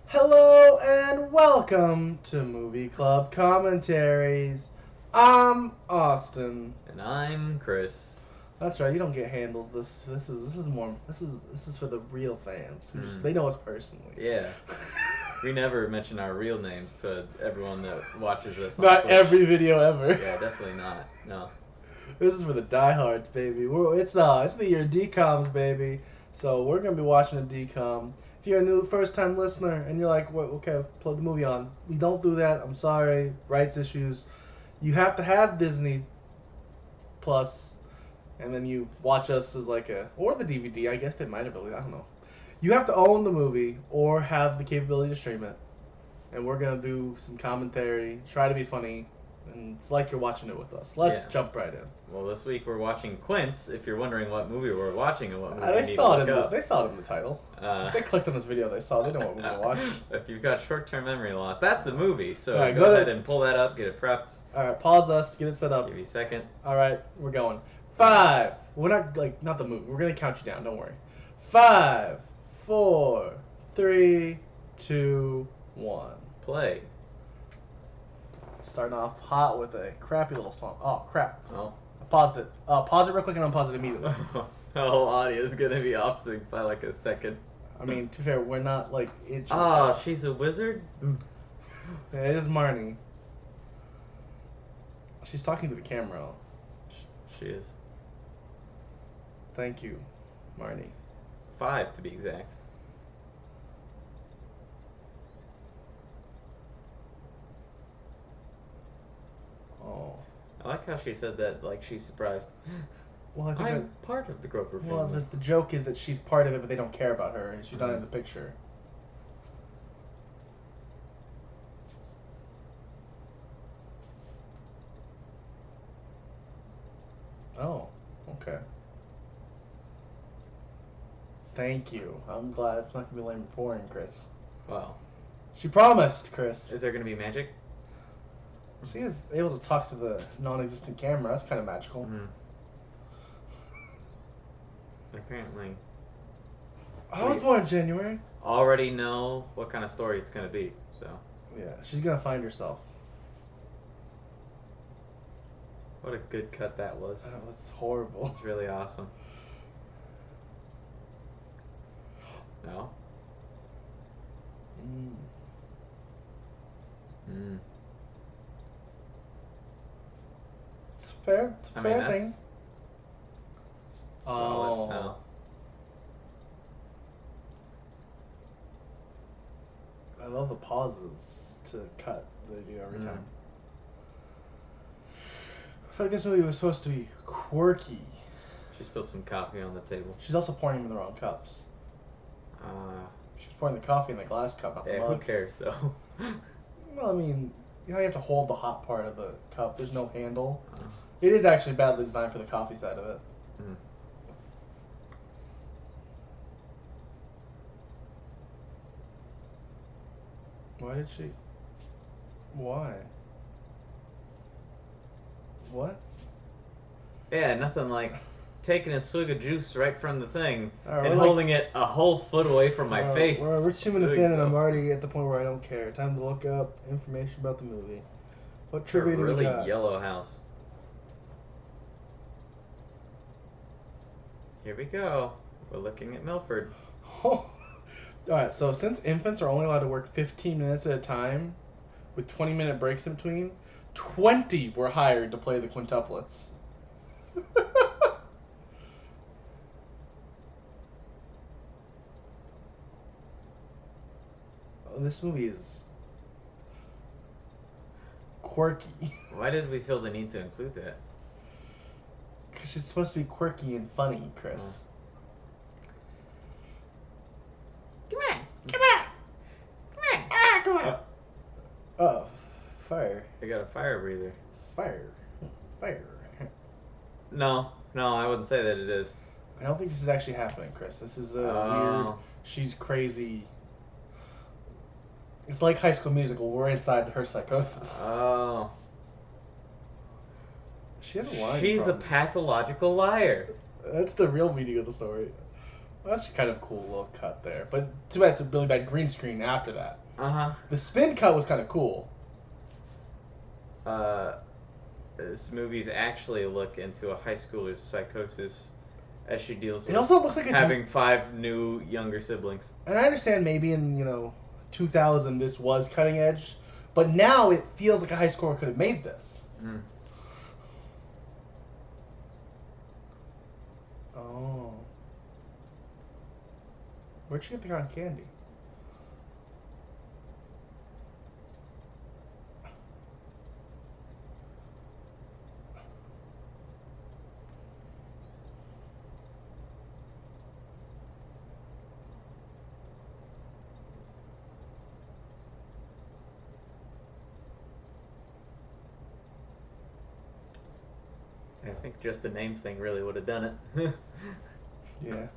Hello and welcome to Movie Club Commentaries. I'm Austin. And I'm Chris. That's right. You don't get handles. This is for the real fans who just Mm. they know us personally. Yeah. We never mention our real names to everyone that watches us on Not Twitch. every video ever. Yeah, definitely not. No. This is for the diehards, baby. It's the year of DCOMs, baby. So we're gonna be watching a DCOM. If you're a new first-time listener and you're like, "What? Okay, plug the movie on." We don't do that. I'm sorry, rights issues. You have to have Disney Plus, and then you watch us as or the DVD. I guess they might have released. I don't know. You have to own the movie or have the capability to stream it. And we're gonna do some commentary, try to be funny, and it's like you're watching it with us. Let's jump right in. Well, this week we're watching Quints. If you're wondering what movie we're watching and what movie we They need saw to it. look up. They saw it in the title. If they clicked on this video, they saw. They know what we're gonna watch. If you've got short-term memory loss, that's the movie. So All right, go ahead and pull that up, get it prepped. All right, pause us, get it set up. Give you a second. All right, we're going. 5. We're not the movie. We're gonna count you down. Don't worry. 5, 4, 3, 2, 1. Play. Starting off hot with a crappy little song. Oh crap! Oh. I paused it. Pause it real quick and unpause it immediately. The whole audio is gonna be off sync by like a second. I mean, to be fair, we're not itchy. Oh, she's a wizard? Yeah, it is Marnie. She's talking to the camera. She is. Thank you, Marnie. 5 to be exact. Oh. I like how she said that like she's surprised. Well, I think I'm part of the Grover family. well, the joke is that she's part of it, but they don't care about her, and she's not in the picture. Oh, okay. Thank you. I'm glad it's not gonna be lame and boring, Chris. Wow. She promised, Chris. Is there going to be magic? She is able to talk to the non-existent camera. That's kind of magical. Mm-hmm. Apparently. I was born in January. Already know what kind of story it's going to be, so. Yeah, she's gonna find herself. What a good cut that was. That was horrible. It's really awesome. No? Mm. It's fair. It's a fair thing. Solid. Oh. I love the pauses to cut that they do every time. I feel like this movie was supposed to be quirky. She spilled some coffee on the table. She's also pouring them in the wrong cups. She's pouring the coffee in the glass cup, not the Yeah, mug. who cares though? Well, I mean, you have to hold the hot part of the cup. There's no handle. It is actually badly designed for the coffee side of it. Mm. Why did she? Why? What? Yeah, nothing like taking a swig of juice right from the thing Alright, and holding it a whole foot away from my face. We're 2 minutes Doing in, and so. I'm already at the point where I don't care. Time to look up information about the movie. What trivia A do we really got? yellow house. Here we go. We're looking at Milford. Alright, so since infants are only allowed to work 15 minutes at a time, with 20-minute breaks in between, 20 were hired to play the quintuplets. This movie is quirky. Why did we feel the need to include that? Because it's supposed to be quirky and funny, Chris. Come on, come on, come on, come on. Oh, fire. I got a fire breather. Fire. Fire. No, I wouldn't say that it is. I don't think this is actually happening, Chris. This is a weird, she's crazy. It's like High School Musical. We're inside her psychosis. Oh. She has a line. She's a pathological liar. That's the real meaning of the story. That's kind of cool little cut there. But too bad it's a really bad green screen after that. Uh-huh. The spin cut was kind of cool. This movie's actually a look into a high schooler's psychosis as she deals It with also looks like it's having 5 new younger siblings. And I understand maybe in 2000 this was cutting edge, but now it feels like a high schooler could have made this. Mm. Oh. Where'd you get the cotton candy? I think just the name thing really would have done it. Yeah.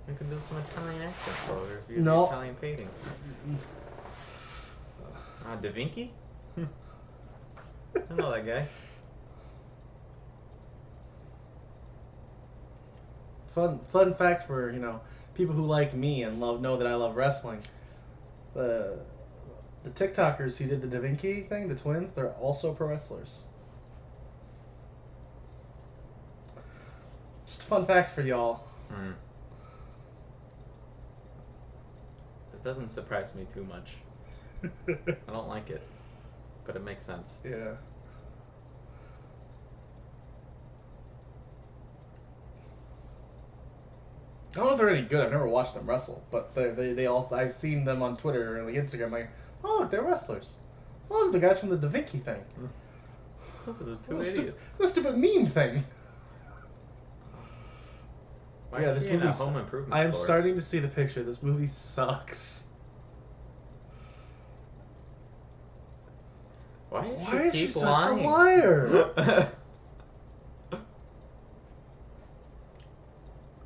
You can do some Italian accent for her if you No. do Italian painting. Da Vinci? I know that guy. Fun fact for people who like me and know that I love wrestling. The TikTokers who did the Da Vinci thing, the twins, they're also pro wrestlers. Just a fun fact for y'all. Mm. It doesn't surprise me too much. I don't like it, but it makes sense. Yeah. I don't know if they're any good. I've never watched them wrestle, but they all I've seen them on Twitter and like Instagram. Like, oh look, they're wrestlers. Those are the guys from the Da Vinci thing. Those are the two idiots. The stupid meme thing. Why is she in a home improvement I am store? starting to see the picture. This movie sucks. Why is she keep such lying? a liar?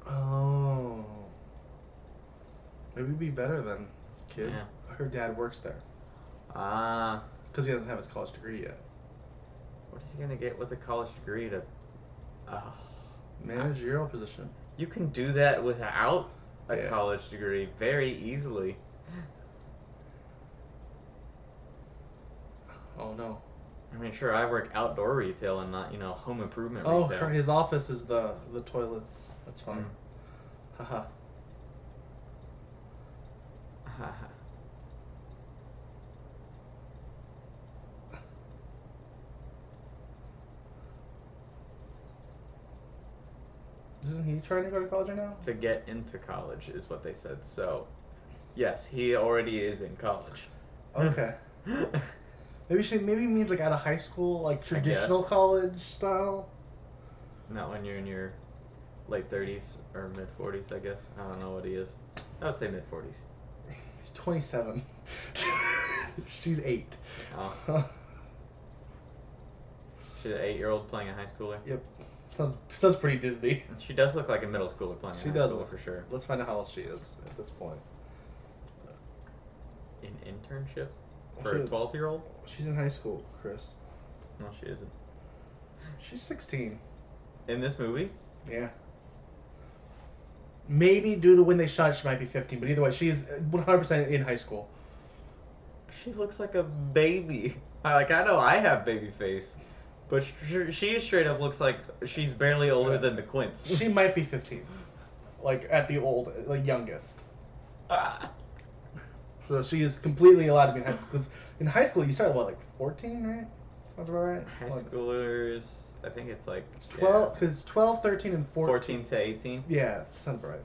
Oh. Maybe it'd be better then, kid. Yeah. Her dad works there. Ah. Because he doesn't have his college degree yet. What is he gonna get with a college degree to? Managerial position. You can do that without a Yeah. college degree very easily. Oh no. I mean, sure, I work outdoor retail and not, home improvement Oh, retail. his office is the toilets. That's fine. Haha. Isn't he trying to go to college right now? To get into college is what they said. So, yes, he already is in college. Okay. Maybe he means like out of high school, like traditional guess. college style. Not when you're in your late 30s or mid 40s, I guess. I don't know what he is. I would say mid 40s. He's 27. She's 8. Oh. She's an 8-year-old playing a high schooler. Yep. Sounds pretty Disney. She does look like a middle schooler playing a high schooler for sure. Let's find out how old she is at this point. An internship for a 12-year-old? She's in high school, Chris. No, she isn't. She's 16. In this movie? Yeah. Maybe due to when they shot it, she might be 15, but either way, she is 100% in high school. She looks like a baby. I know I have baby face, but she straight up looks like she's barely older than the Quints. She might be 15. Like, at the youngest. So she is completely allowed to be in high school. Because in high school, you start at, 14, right? Sounds about right? High schoolers, I think it's like... It's 12, because 12, 13, and 14. 14 to 18? Yeah, sounds about right.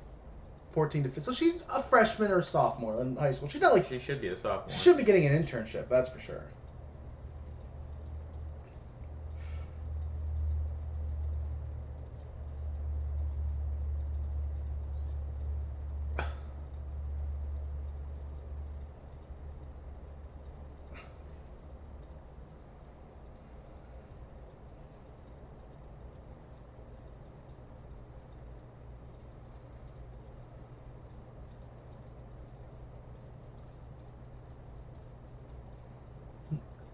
14 to 15. So she's a freshman or sophomore in high school. She's not like... She should be a sophomore. She should be getting an internship, that's for sure.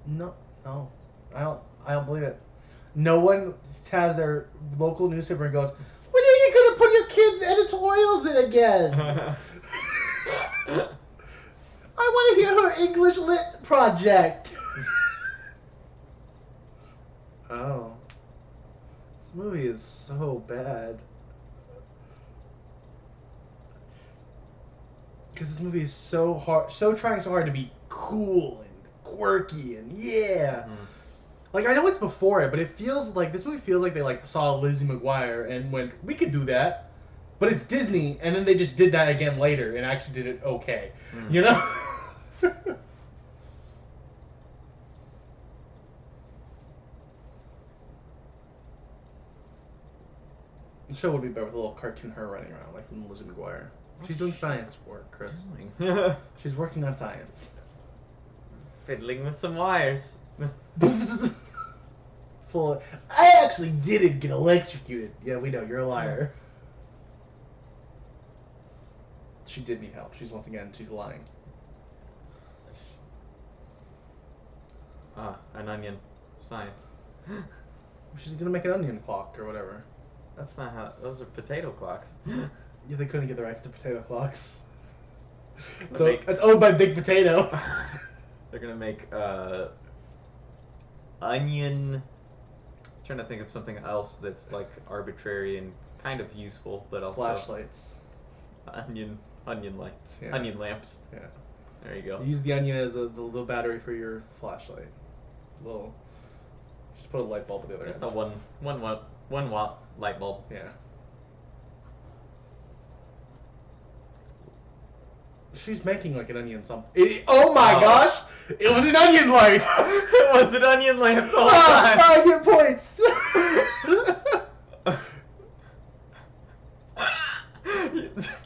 No, I don't believe it. No one has their local newspaper and goes, when are you going to put your kids' editorials in again? I want to hear her English lit project. Oh. This movie is so bad. Because this movie is so hard, trying so hard to be cool and quirky and yeah. Mm. Like, I know it's before it, but it feels like, this movie feels like they, like, saw Lizzie McGuire and went, we could do that. But it's Disney, and then they just did that again later and actually did it okay. Mm. You know? The show would be better with a little cartoon her running around, like from Lizzie McGuire. She's doing science work, Chris. She's working on science. Fiddling with some wires. Full. I actually didn't get electrocuted. Yeah, we know you're a liar. She did need help. She's lying. Ah, an onion. Science. She's gonna make an onion clock or whatever. That's not how. Those are potato clocks. Yeah, they couldn't get the rights to potato clocks. So It's owned by Big Potato. They're gonna make onion. Trying to think of something else that's like arbitrary and kind of useful, but also Flashlights. onion lights, Yeah. onion lamps. Yeah. There you go. You use the onion as the little battery for your flashlight. Little. Just put a light bulb at the other Just end. a one watt light bulb. Yeah. She's making like an onion something. Oh my gosh! It was an onion light! It was an onion lamp the whole time. I get points!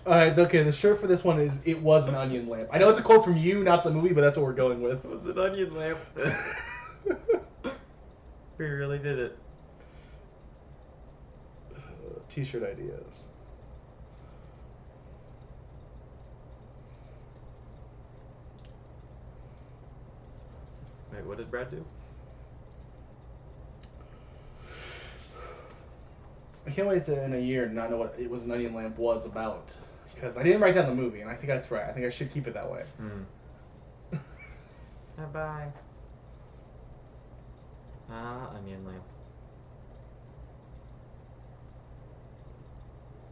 Alright, okay, the shirt for this one is it was an onion lamp. I know it's a quote from you, not the movie, but that's what we're going with. It was an onion lamp. We really did it. T-shirt ideas. Wait, what did Brad do? I can't wait to, in a year, not know what It Was an Onion Lamp was about. Because I didn't write down the movie, and I think that's right. I think I should keep it that way. Bye-bye. Ah, onion lamp.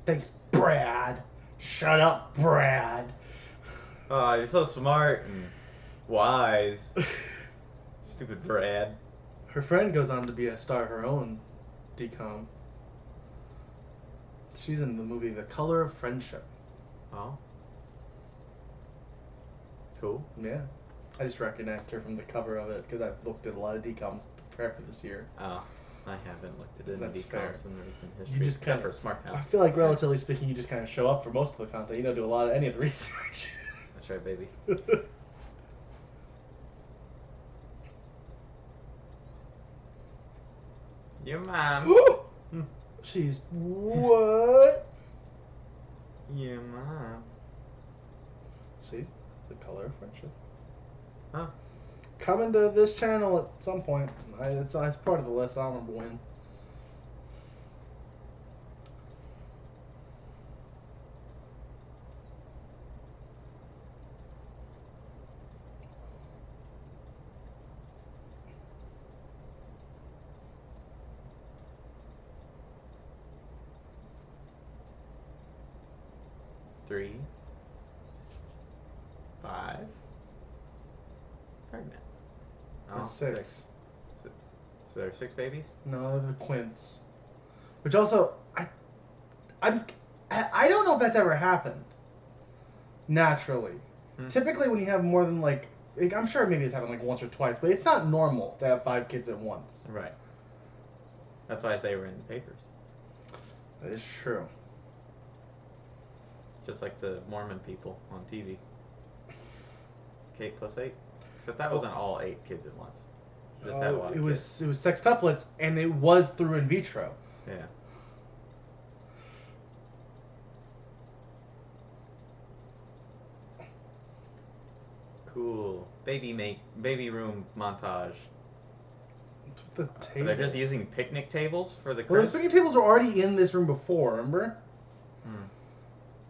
Thanks, Brad. Shut up, Brad. Oh, you're so smart and wise. Stupid Brad. Her friend goes on to be a star of her own DCOM. She's in the movie The Color of Friendship. Oh. Cool. Yeah. I just recognized her from the cover of it because I've looked at a lot of DCOMs to prepare for this year. Oh, I haven't looked at any That's fair. DCOMs in the recent You history just except kinda- for Smart I House. feel like, relatively speaking, you just kind of show up for most of the content. You don't do a lot of any of the research. That's right, baby. Your mom. She's what? Your mom. See, The Color of Friendship. Huh. Coming to this channel at some point. It's part of the list. I don't remember when. Three. 5. Pregnant. Oh, That's 6. So there are 6 babies? No, the Quints. Which also, I don't know if that's ever happened. Naturally. Typically when you have more than I'm sure maybe it's happened like once or twice, but it's not normal to have 5 kids at once. Right. That's why they were in the papers. That is true. Just like the Mormon people on TV. 8 plus 8? Except that wasn't all 8 kids at once. Just had a lot of it kids. was sextuplets, and it was through in vitro. Yeah. Cool. Baby room montage. The table. They're just using picnic tables for the Well, cribs? the picnic tables were already in this room before, remember? Hmm.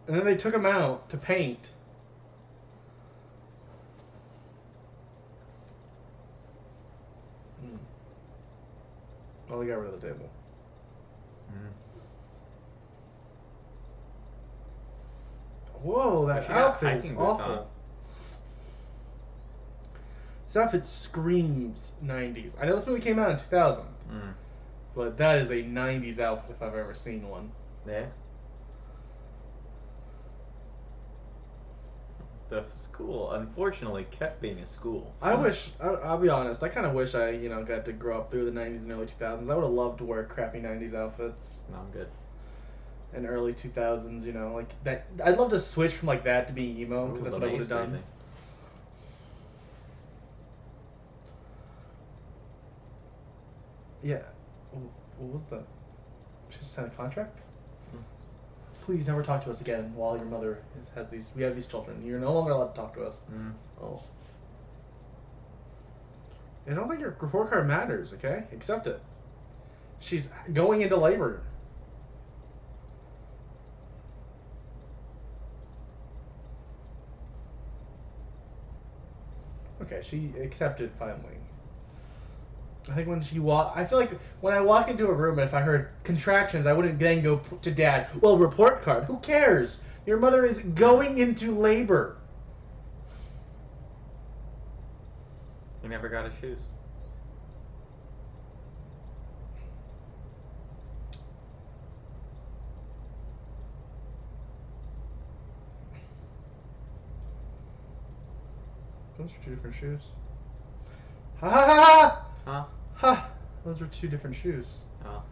And then they took them out to paint. Oh, they got rid of the table. Hmm. Whoa, that She got outfit is hiking boots awful. on. This outfit screams 90s. I know this movie came out in 2000, Hmm. but that is a 90s outfit if I've ever seen one. Yeah. The school, unfortunately, kept being a school. I wish, I'll be honest, I kind of wish I, got to grow up through the 90s and early 2000s. I would have loved to wear crappy 90s outfits. No, I'm good. And early 2000s, like that. I'd love to switch from like that to being emo, because Ooh, that's the what I would maze have done. breathing. Yeah. What was that? She just signed a contract? Hmm. Please never talk to us again while your mother has these. We have these children. You're no longer allowed to talk to us. Hmm. Oh. I don't think your report card matters, okay? Accept it. She's going into labor. Okay, she accepted finally. I think when she I feel like when I walk into a room and if I heard contractions, I wouldn't then go to Dad, well, report card. Who cares? Your mother is going into labor. He never got his shoes. Those are two different shoes. Ha ha ha! Huh? Ha! Those are two different shoes. Oh.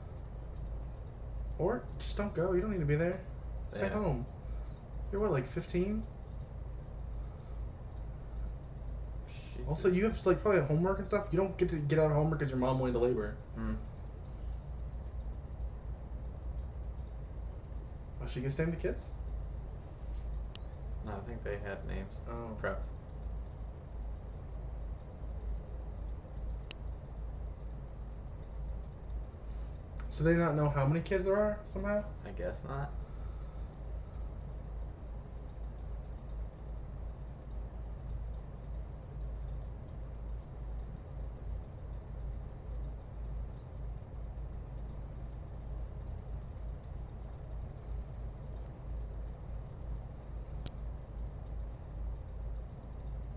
Or just don't go. You don't need to be there. Stay Yeah. home. You're what, like 15? She's Also, you have like probably homework and stuff. You don't get to get out of homework because your mom went into labor. Hmm. Oh, she gets to name the kids? No, I think they had names Oh. prepped. So they do not know how many kids there are somehow? I guess not.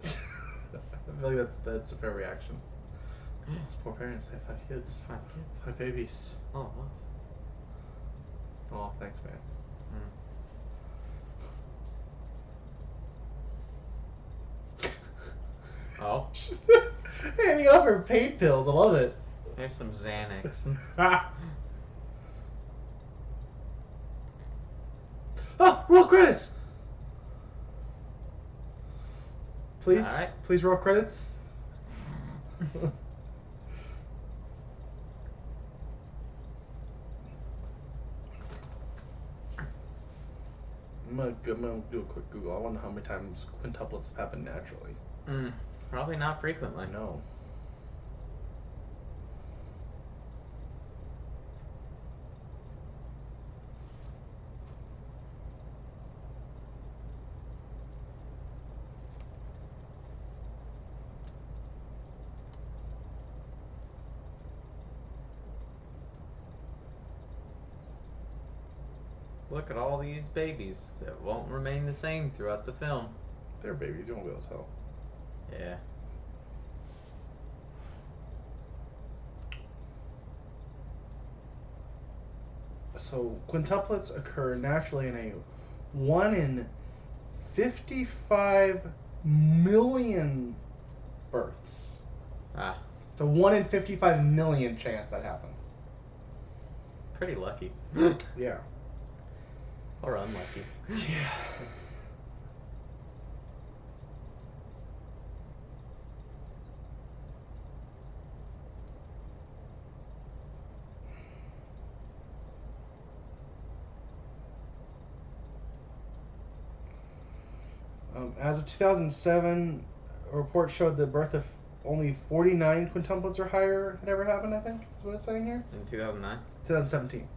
I feel like that's a fair reaction. Those poor parents, they have 5 kids. 5 kids. 5 babies. Oh, what? Oh, thanks, man. Oh, She's handing off her pain pills. I love it. there's some Xanax. Oh, roll credits. Please, Alright. please roll credits. I'm gonna do a quick Google. I wonder how many times quintuplets have happened naturally. Probably not frequently. No. Look at all these babies that won't remain the same throughout the film. They're babies. You won't be able to tell. Yeah. So quintuplets occur naturally in a 1 in 55 million births. Ah, It's a 1 in 55 million chance that happens. pretty lucky. Yeah. Or unlucky. Yeah. As of 2007, a report showed the birth of only 49 quintuplets or higher had ever happened, I think, is what it's saying here. In 2009? 2017.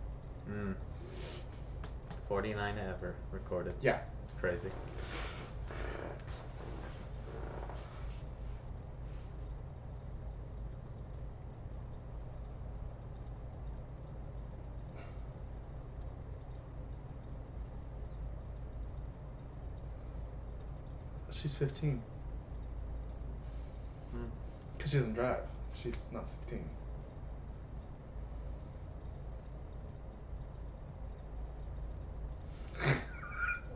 49 ever recorded. Yeah. Crazy. She's 15. Because she doesn't drive. She's not 16.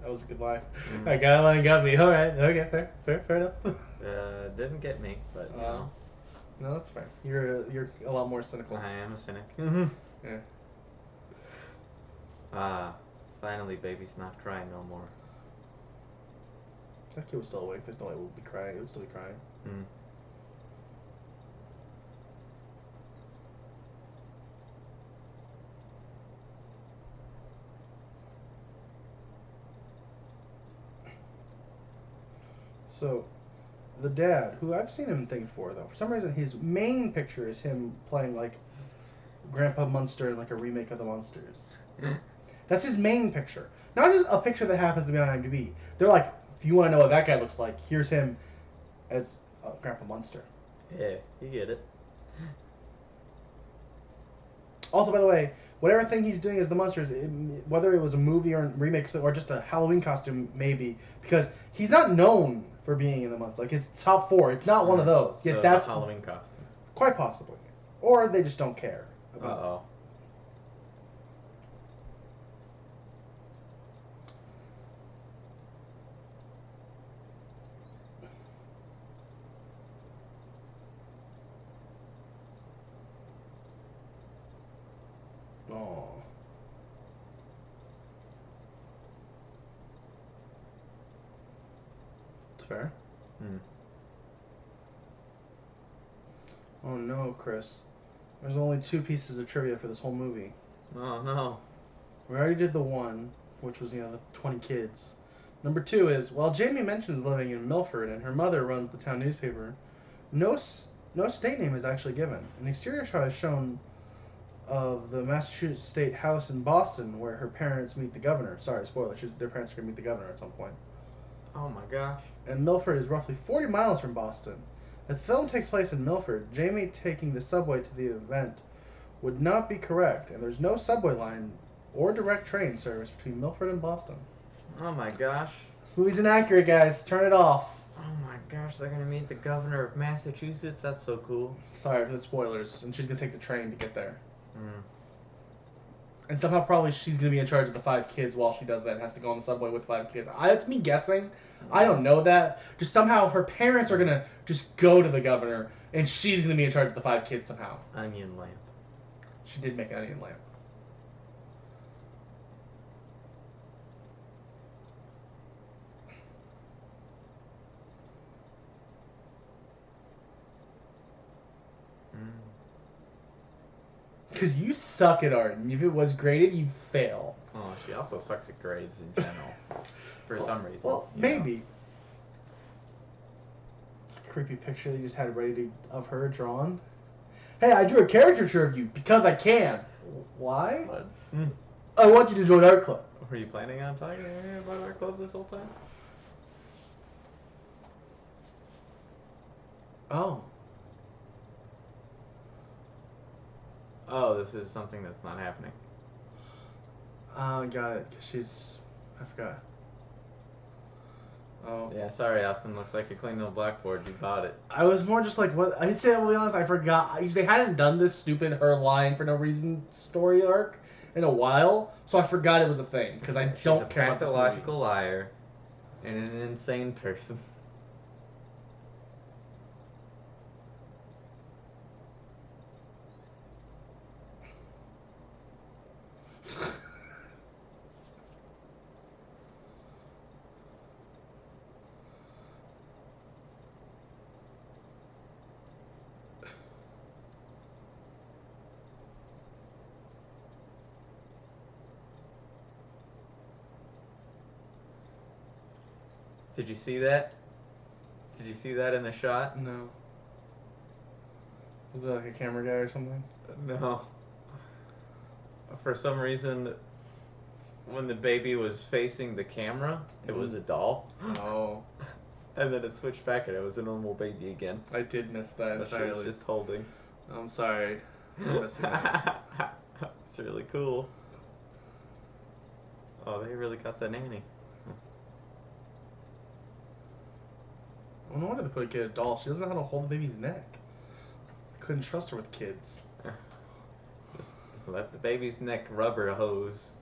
That was a good line. That guy got me. Alright, okay, fair enough. Didn't get me, but you know. No, that's fine. You're a lot more cynical. I am a cynic. Yeah. Finally, baby's not crying no more. That kid was still awake. There's no way it would be crying. It would still be crying. So, the dad, who I've seen him thing before, though, for some reason his main picture is him playing like Grandpa Munster in like a remake of the Munsters. That's his main picture. Not just a picture that happens to be on IMDb. They're like, if you want to know what that guy looks like, here's him as Grandpa Munster. Yeah, you get it. Also, by the way, whatever thing he's doing as the Munsters, whether it was a movie or a remake or just a Halloween costume, maybe, because he's not known for being in the Munsters. Like his top 4, it's not one of those. So Yet that's a Halloween costume. Quite possibly, or they just don't care about it. Oh. It's fair. Oh no, Chris. There's only 2 pieces of trivia for this whole movie. Oh no. We already did the one, which was, the 20 kids. Number 2 is, while Jamie mentions living in Milford and her mother runs the town newspaper, no state name is actually given. An exterior shot is shown of the Massachusetts State House in Boston, where her parents meet the governor. Sorry, spoiler. Their parents are going to meet the governor at some point. Oh my gosh. And Milford is roughly 40 miles from Boston. The film takes place in Milford. Jamie taking the subway to the event would not be correct, and there's no subway line or direct train service between Milford and Boston. Oh my gosh. This movie's inaccurate, guys. Turn it off. Oh my gosh, they're gonna meet the governor of Massachusetts? That's so cool. Sorry for the spoilers. And she's going to take the train to get there. And somehow probably she's going to be in charge of the 5 kids while she does that and has to go on the subway with 5 kids. That's me guessing. I don't know that. Just somehow her parents are going to just go to the governor and she's going to be in charge of the 5 kids somehow. Onion lamp. She did make an onion lamp. Because you suck at art, and if it was graded, you fail. Oh, she also sucks at grades in general. For some reason. Well, maybe. It's a creepy picture that you just had ready of her drawn. Hey, I drew a caricature of you because I can. Why? What? I want you to join art club. Were you planning on talking about art club this whole time? Oh. Oh, this is something that's not happening. Got it. 'Cause she's... I forgot. Oh. Yeah, sorry, Austin. Looks like you're cleaning the blackboard. You got it. I was more just like, what? I'd say, I'll be honest, I forgot. They hadn't done this stupid her lying for no reason story arc in a while, so I forgot it was a thing, because I don't care about this movie. She's a pathological liar and an insane person. Did you see that? Did you see that in the shot? No. Was it like a camera guy or something? No. For some reason, when the baby was facing the camera, it was a doll. Oh. And then it switched back and it was a normal baby again. I did miss that That she entirely. was just holding. I'm sorry. I'm missing that. It's really cool. Oh, they really got the nanny. No wonder they put a kid in a doll. She doesn't know how to hold the baby's neck. I couldn't trust her with kids. Just let the baby's neck rubber hose.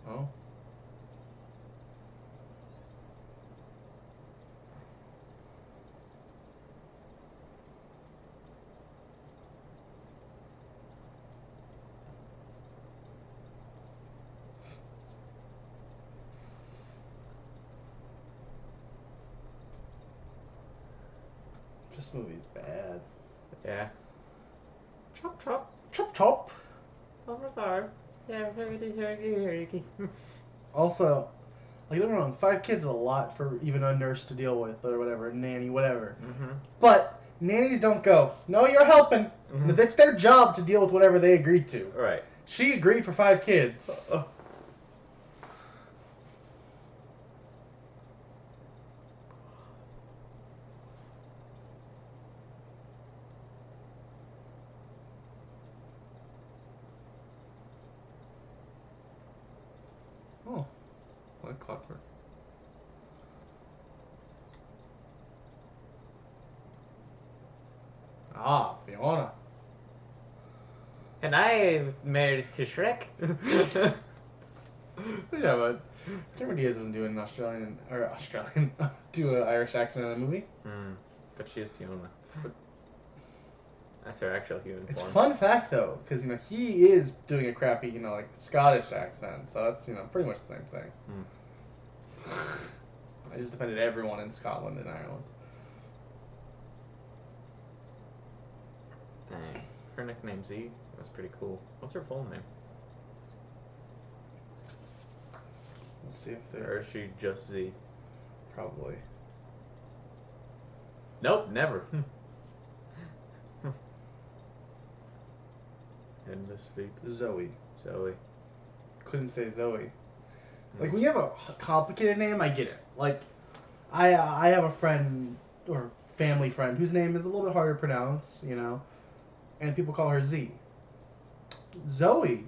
Oh. This movie's bad. Yeah. Chop chop. Chop chop. Over there. Yeah, here. Also, like, don't get me wrong, 5 kids is a lot for even a nurse to deal with, or whatever, a nanny, whatever. Mm-hmm. But nannies don't go, no, you're helping. Mm-hmm. It's their job to deal with whatever they agreed to. Right. She agreed for 5 kids. Oh, like clockwork. Ah, Fiona. And I married to Shrek. Yeah, but Cameron Diaz doesn't do an Australian do an Irish accent in the movie. But she is Fiona. That's her actual human It's a form. fun fact though, because he is doing a crappy like Scottish accent, so that's pretty much the same thing. I just offended everyone in Scotland and Ireland. Dang. Her nickname Z. That's pretty cool. What's her full name? Let's see if Or they're is she just Z? probably. Nope, never. Endless sleep. Zoe. Zoe. Couldn't say Zoe. Like when you have a complicated name, I get it. Like I have a friend or family friend whose name is a little bit harder to pronounce, and people call her Z. Zoe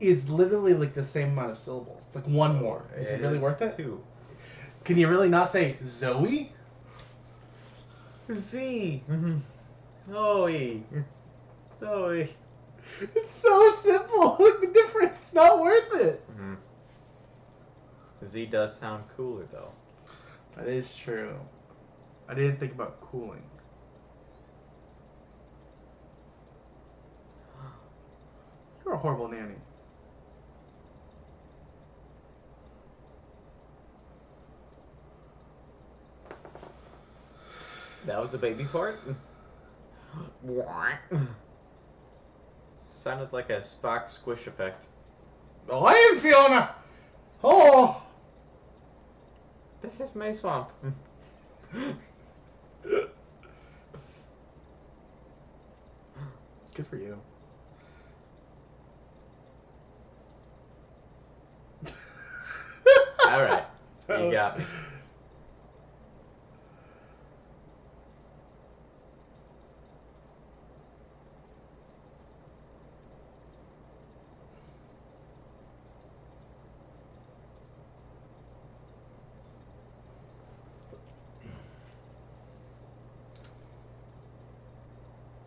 is literally like the same amount of syllables. It's like one more. Is it really worth it? 2. Can you really not say Zoe? Z. Zoe. Zoe. It's so simple. Look the difference. It's not worth it. Z does sound cooler though. That is true. I didn't think about cooling. You're a horrible nanny. That was a baby fart? Sounded like a stock squish effect. Oh, I am Fiona. Oh. This is my swamp. Good for you. Alright. You got me.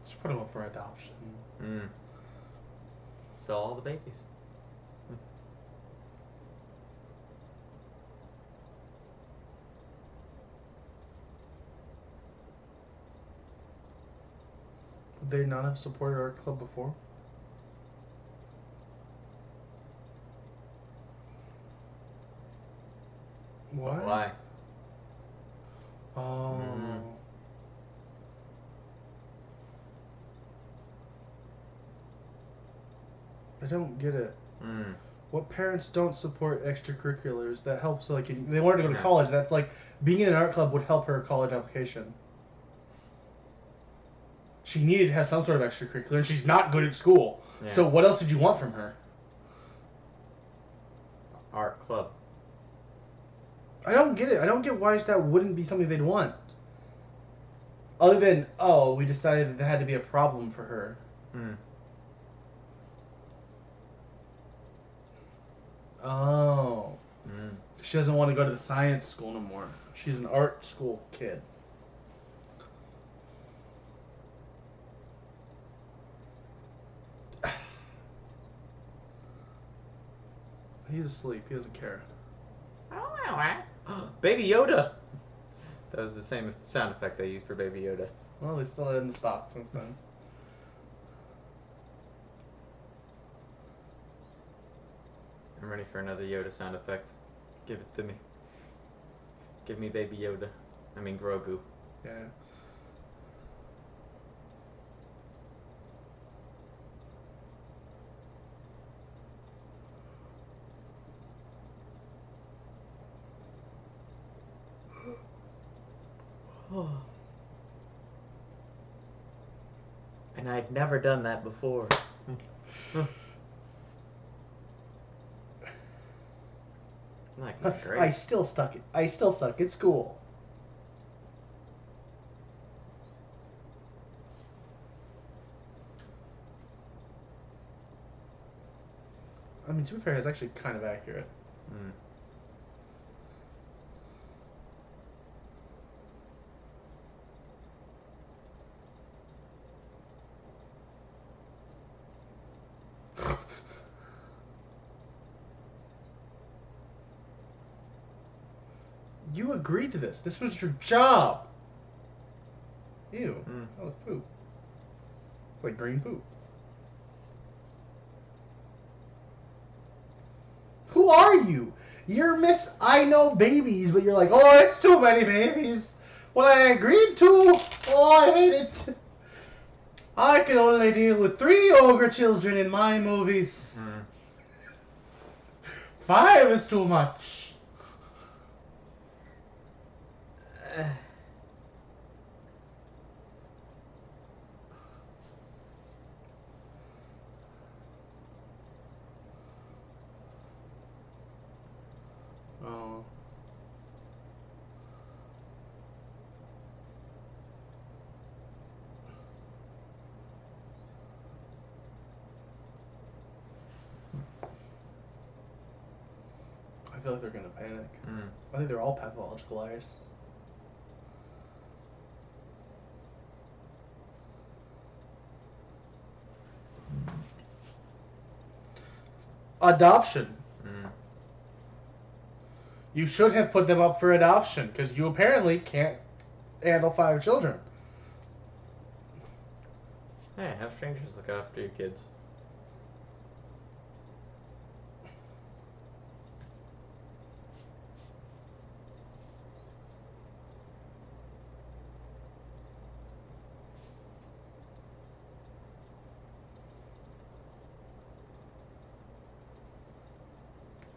Just put him up for adoption. Sell all the babies. Would they not have supported our club before? What? Why? Oh. I don't get it. Mm. What parents don't support extracurriculars that helps? Like, they wanted to go to Yeah. college. That's like being in an art club would help her college application. She needed to have some sort of extracurricular, and she's not good at school. Yeah. So what else did you want from her? Art club. I don't get it. I don't get why that wouldn't be something they'd want. Other than, oh, we decided that there had to be a problem for her. Mm. Oh. Mm. She doesn't want to go to the science school no more. She's an art school kid. He's asleep. He doesn't care. Baby Yoda. That was the same sound effect they used for Baby Yoda. Well, they still in stock since then. I'm ready for another Yoda sound effect. Give it to me. Give me Baby Yoda. I mean Grogu. Yeah. And I'd never done that before. Like, great. I still suck at school. I mean, to be fair, it's actually kind of accurate. Mm. You agreed to this. This was your job. Ew. Mm. That was poop. It's like green poop. Who are you? You're Miss I Know Babies, but you're like, oh, it's too many babies. What I agreed to, oh, I hate it. I can only deal with 3 ogre children in my movies. Mm. 5 is too much. Oh. I feel like they're gonna panic. Mm. I think they're all pathological liars. Adoption. Mm. You should have put them up for adoption because you apparently can't handle 5 children. Hey, have strangers look after your kids.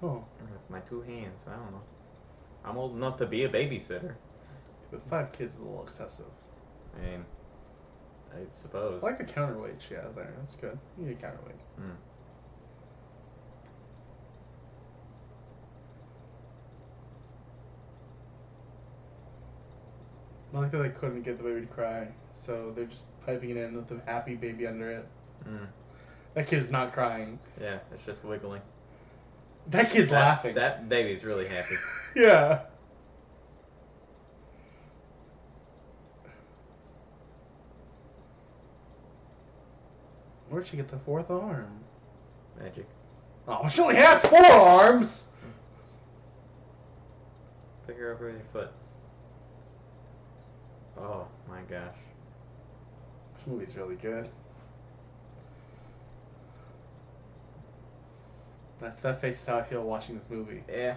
Oh, With my 2 hands, I don't know. I'm old enough to be a babysitter. but 5 kids is a little excessive. I mean, I suppose. I like a counterweight she has there. That's good. You need a counterweight. Mm. I like that they couldn't get the baby to cry, so they're just piping it in with the happy baby under it. Mm. That kid is not crying. Yeah, it's just wiggling. That kid's laughing. That baby's really happy. Yeah. Where'd she get the 4th arm? Magic. Oh, she only has 4 arms! Pick her up with your foot. Oh my gosh. This movie's really good. That face is how I feel watching this movie. Yeah.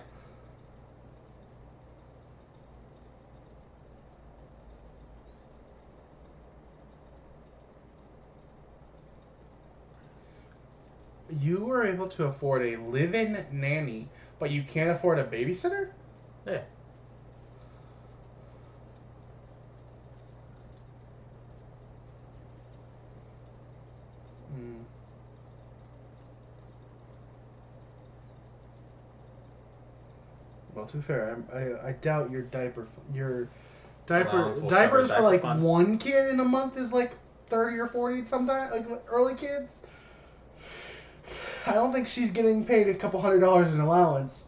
You were able to afford a live-in nanny, but you can't afford a babysitter? Yeah. Hmm. Well, to be fair, I doubt your Allowance will cover diapers for diaper like fund. one kid in a month is like 30 or 40 sometimes, like early kids. I don't think she's getting paid a couple $100 in allowance.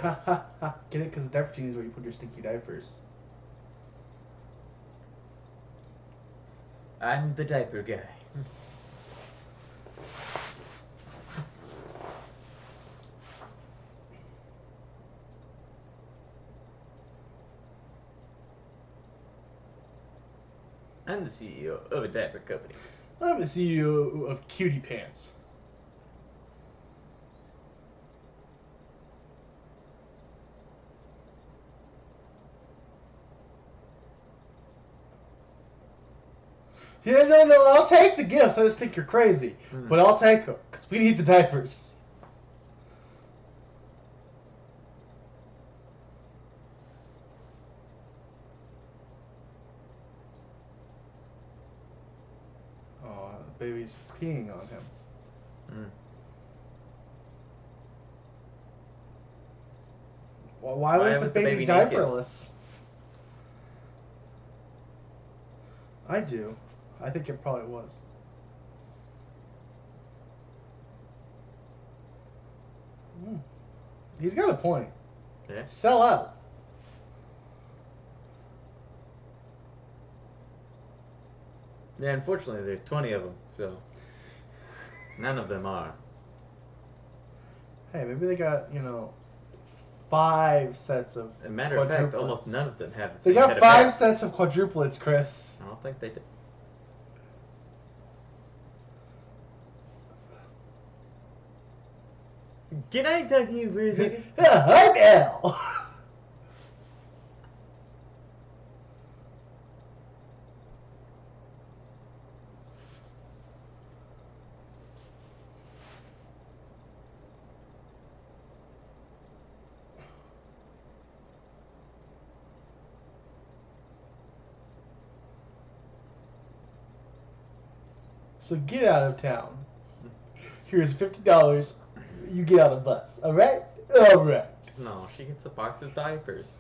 Ha ha ha. Get it? Because the diaper team is where you put your stinky diapers. I'm the diaper guy. I'm the CEO of a diaper company. I'm the CEO of Cutie Pants. Yeah, no, I'll take the gifts. I just think you're crazy. But I'll take them, because we need the diapers. Oh, the baby's peeing on him. Mm. Well, why was the baby naked? diaperless? I do. I think it probably was. Mm. He's got a point. Yeah. Sell out. Yeah, unfortunately, there's 20 of them, so none of them are. Hey, maybe they got, 5 sets of As a matter of fact, quadruplets. almost none of them have the They same head got of 5 hair. sets of quadruplets, Chris. I don't think they did. Can I talk to you for a second? Yeah, I'm Al. So get out of town. Here's $50. You get on a bus. All right? All right. No, she gets a box of diapers.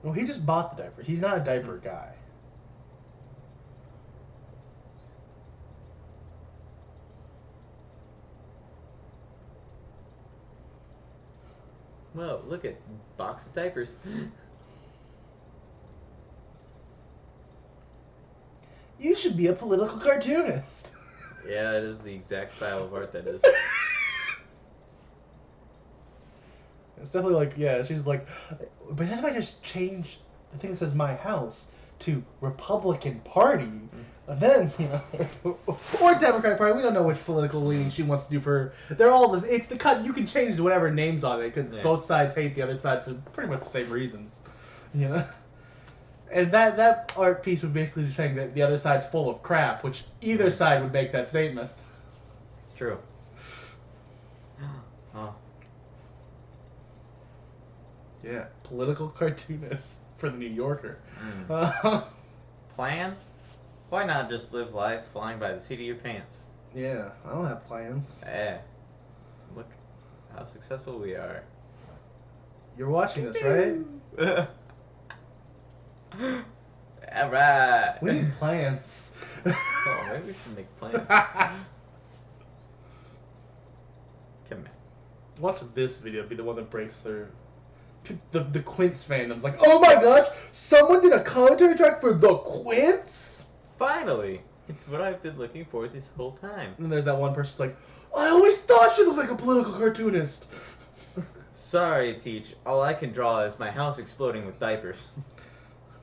Well, he just bought the diaper. He's not a diaper guy. Well, look at box of diapers. You should be a political cartoonist. Yeah, that is the exact style of art that is. It's definitely like, yeah, she's like, but then if I just change the thing that says my house to Republican Party, and then, or Democratic Party, we don't know which political leaning she wants to do for, they're all this, it's the cut, you can change whatever names on it, because both sides hate the other side for pretty much the same reasons, And that art piece would basically be saying that the other side's full of crap, which either side would make that statement. It's true. Oh. Yeah, political cartoonist for the New Yorker. Plan? Why not just live life flying by the seat of your pants? Yeah, I don't have plans. Eh. Look how successful we are. You're watching this, right? Alright. We need plans. Oh, maybe we should make plans. Come on. Watch this video be the one that breaks through. The Quints fandom's like, oh my gosh, someone did a commentary track for the Quints? Finally! It's what I've been looking for this whole time. And there's that one person's like, I always thought you looked like a political cartoonist. Sorry, Teach. All I can draw is my house exploding with diapers.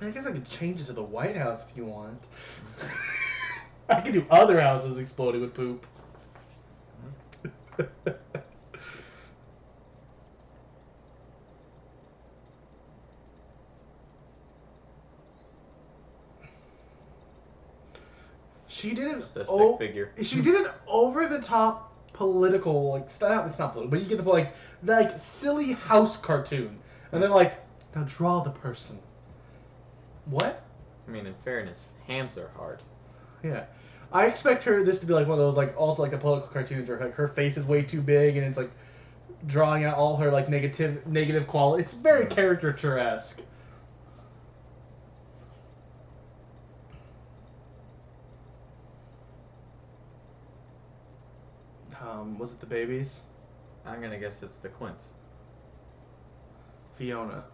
I guess I could change it to the White House if you want. I could do other houses exploding with poop. She did it. Just a stick figure. She did it over the top political, like it's not political, but you get the point, like silly house cartoon, and then like now draw the person. What? I mean, in fairness, hands are hard. Yeah. I expect this to be like one of those like also like a political cartoons where like her face is way too big and it's like drawing out all her like negative quality. It's very caricature-esque. Was it the babies? I'm gonna guess it's the Quints. Fiona.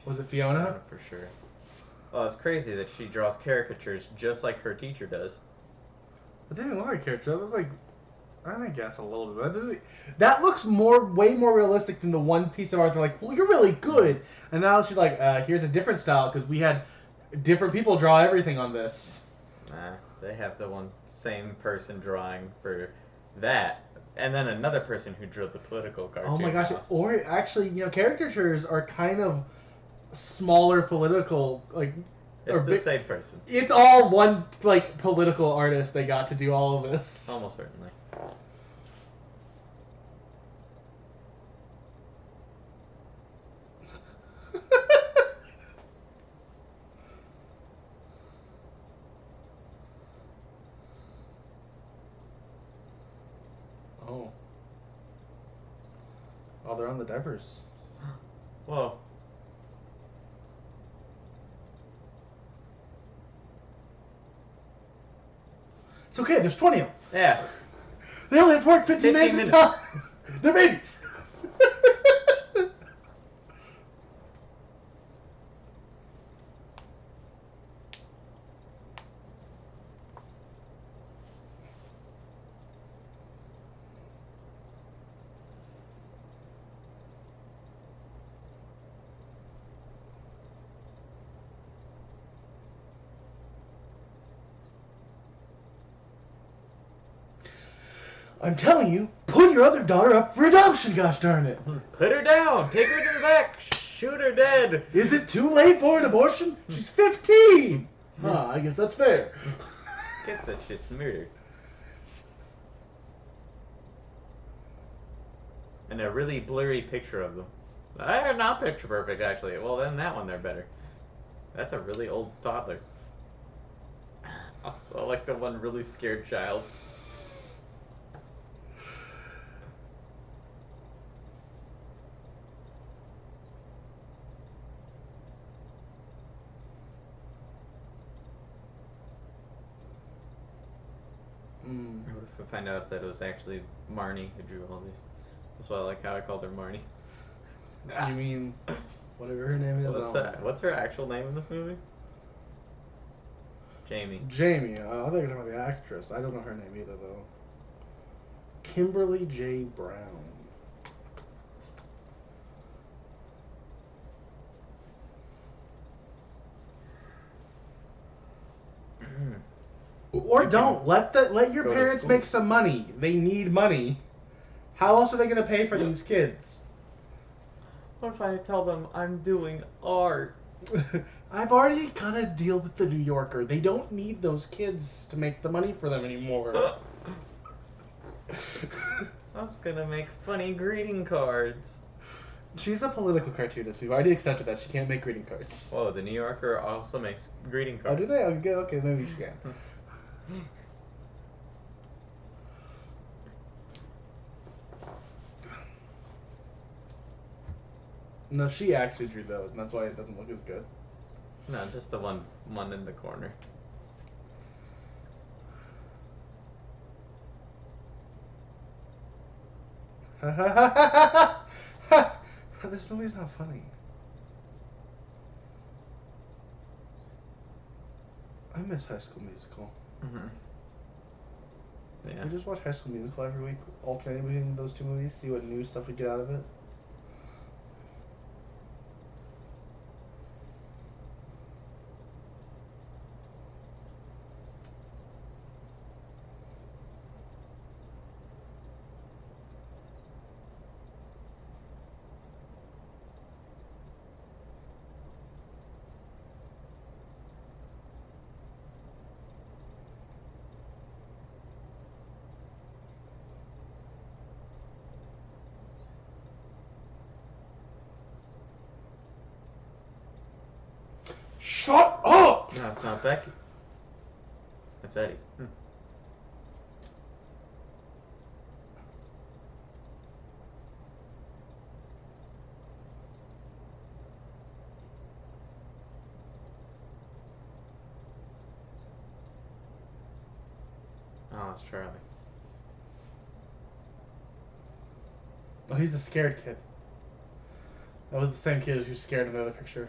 Was it Fiona? For sure. Oh, it's crazy that she draws caricatures just like her teacher does. It didn't look like a caricature. It looked like, I guess a little bit. That looks way more realistic than the one piece of art. They're like, well, you're really good. And now she's like, here's a different style because we had different people draw everything on this. Nah, they have the same person drawing for that, and then another person who drew the political cartoon. Oh my gosh! House. Or actually, caricatures are kind of smaller political like. It's the same person. It's all one like political artist. They got to do all of this. Almost certainly. Oh, they're on the diapers. Whoa. It's okay, there's 20 of them. Yeah. They only have to work 15 minutes at a time. They're babies. I'm telling you, put your other daughter up for adoption, gosh darn it. Put her down. Take her to the back. Shoot her dead. Is it too late for an abortion? She's 15. I guess that's fair. Guess that's just murder. And a really blurry picture of them. They're not picture perfect, actually. Well, then that one, they're better. That's a really old toddler. Also, like the one really scared child. What if I find out that it was actually Marnie who drew all these? So I like how I called her Marnie. You mean whatever her name is? What's her actual name in this movie? Jamie. Jamie. I think you're talking about the actress. I don't know her name either, though. Kimberly J. Brown. Or don't let your parents make some money. They need money. How else are they going to pay for these kids? What if I tell them I'm doing art? I've already got to deal with the New Yorker. They don't need those kids to make the money for them anymore. I was gonna make funny greeting cards. She's a political cartoonist. We've already accepted that she can't make greeting cards. Whoa, the New Yorker also makes greeting cards. Oh, do they? Okay, maybe she can. No, she actually drew those, and that's why it doesn't look as good. No, just the one in the corner. This movie's not funny. I miss High School Musical. Mm-hmm. Yeah. We just watch High School Musical every week, alternating between those two movies, see what new stuff we get out of it. Shut up! No, it's not Becky. That's Eddie. Oh, it's Charlie. Oh, he's the scared kid. That was the same kid who's scared in the other picture.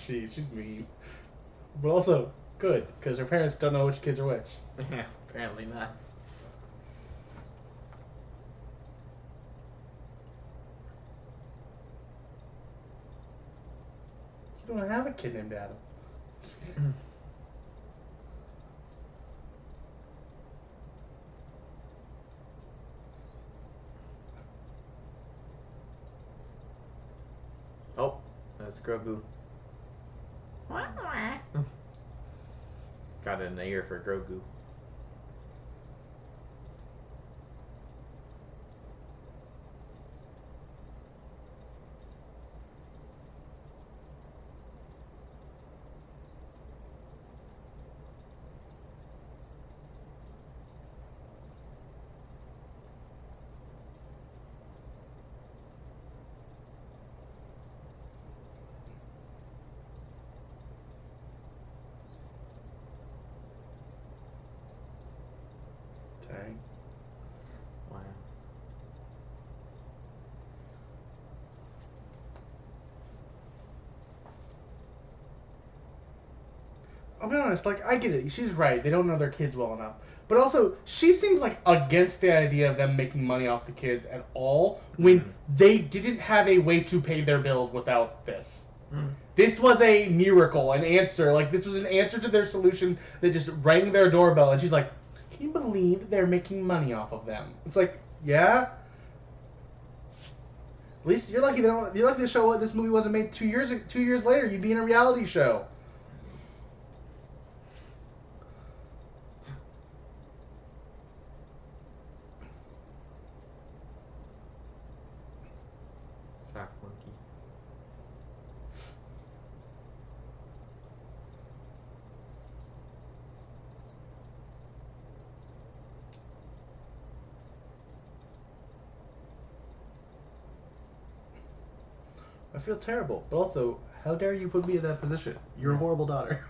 She's mean. But also, good, because her parents don't know which kids are which. Yeah, apparently not. You don't have a kid named Adam. Oh, that's Grogu. Got an ear for Grogu. Dang. Wow. I'll be honest, like, I get it. She's right. They don't know their kids well enough. But also, she seems like against the idea of them making money off the kids at all when they didn't have a way to pay their bills without this. This was a miracle, an answer. Like, this was an answer to their solution that just rang their doorbell. And she's like, can you believe they're making money off of them? It's like, yeah? At least you're lucky you're lucky the show this movie wasn't made 2 years later. You'd be in a reality show. Sock monkey. I feel terrible, but also, how dare you put me in that position? You're a horrible daughter.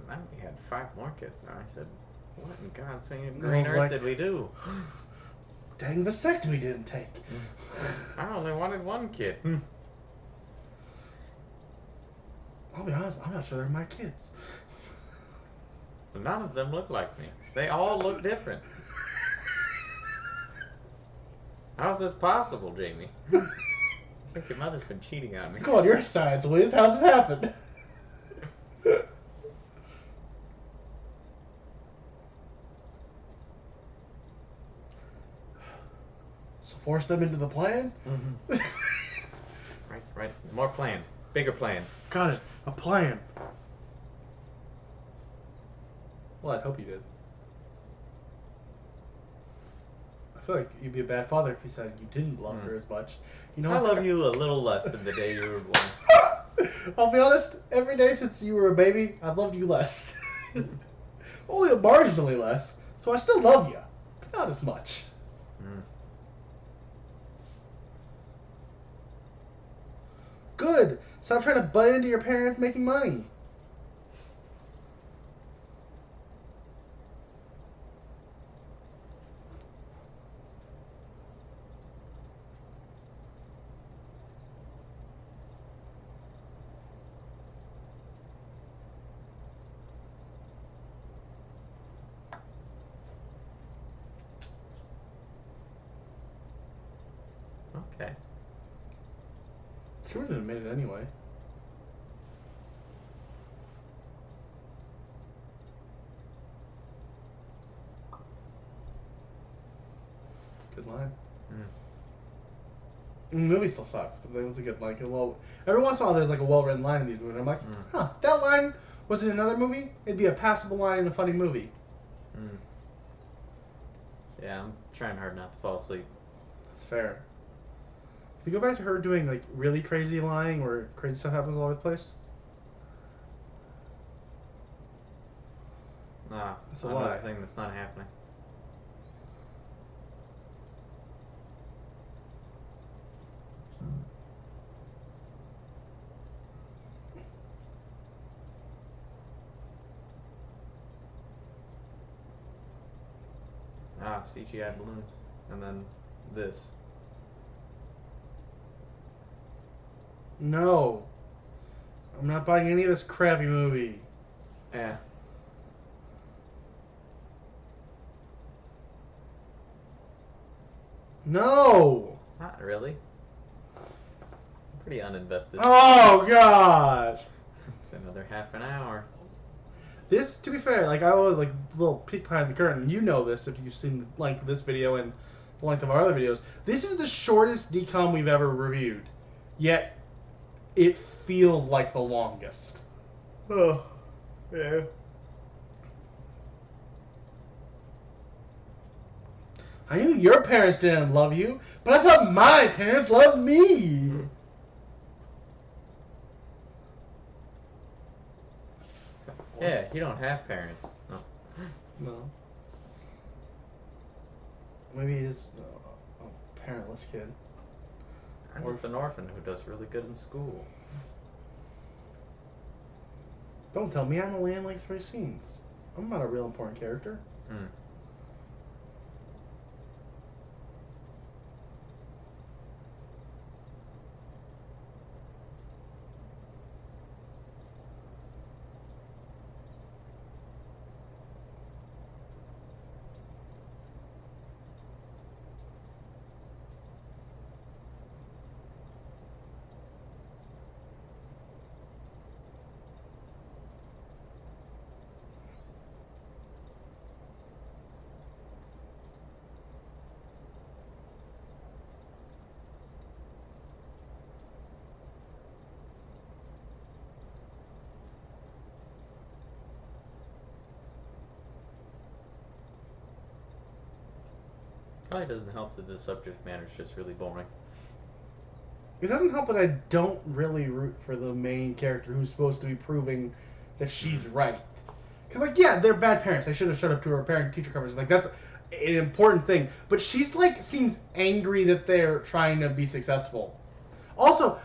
I only had 5 more kids now. I said, what in God's sake I green was earth like- did we do? Dang vasectomy didn't take. I only wanted 1 kid. I'll be honest, I'm not sure they're my kids. None of them look like me. They all look different. How's this possible, Jamie? I think your mother's been cheating on me. Go on your science, Wiz. How's this happen? So force them into the plan? Mm-hmm. Right. More plan. Bigger plan. Got it. A plan. Well, I'd hope you did. I feel like you'd be a bad father if you said you didn't love her as much. You know, I love you a little less than the day you were born. I'll be honest, every day since you were a baby, I've loved you less. Only marginally less. So I still love you. But not as much. Good. Stop trying to butt into your parents making money. Okay. She wouldn't admit it anyway. It's a good line. The movie still sucks, but it was a good, like, a well. Every once in a while, there's like a well-written line in these movies. I'm like, huh, that line was in another movie. It'd be a passable line in a funny movie. Yeah, I'm trying hard not to fall asleep. That's fair. If you go back to her doing like really crazy lying, where crazy stuff happens all over the place. Nah, It's a another lie. thing that's not happening. Ah, CGI balloons. And then this. No, I'm not buying any of this crappy movie. Yeah. No. Not really. I'm pretty uninvested. Oh gosh. It's another half an hour. This, to be fair, like I would like a little peek behind the curtain. You know this if you've seen the length of this video and the length of our other videos. This is the shortest DCOM we've ever reviewed, yet it feels like the longest. Oh, yeah. I knew your parents didn't love you, but I thought my parents loved me. Yeah, you don't have parents. No. No. Maybe he's a parentless kid. I'm just an orphan who does really good in school. Don't tell me I'm only in like 3 scenes. I'm not a real important character. Probably doesn't help that the subject matter is just really boring. It doesn't help that I don't really root for the main character who's supposed to be proving that she's right. Because, like, yeah, they're bad parents. They should have showed up to her parent-teacher conference. Like, that's an important thing. But she's, like, seems angry that they're trying to be successful. Also,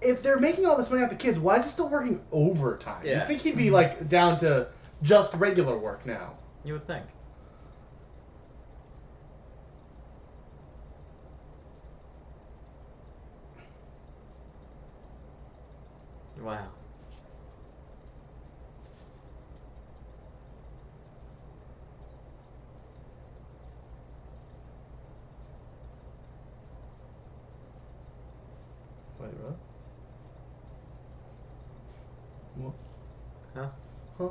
if they're making all this money off the kids, why is he still working overtime? Yeah. You'd think he'd be, like, down to just regular work now. You would think. Wow. Wait, what? What? Huh? Huh?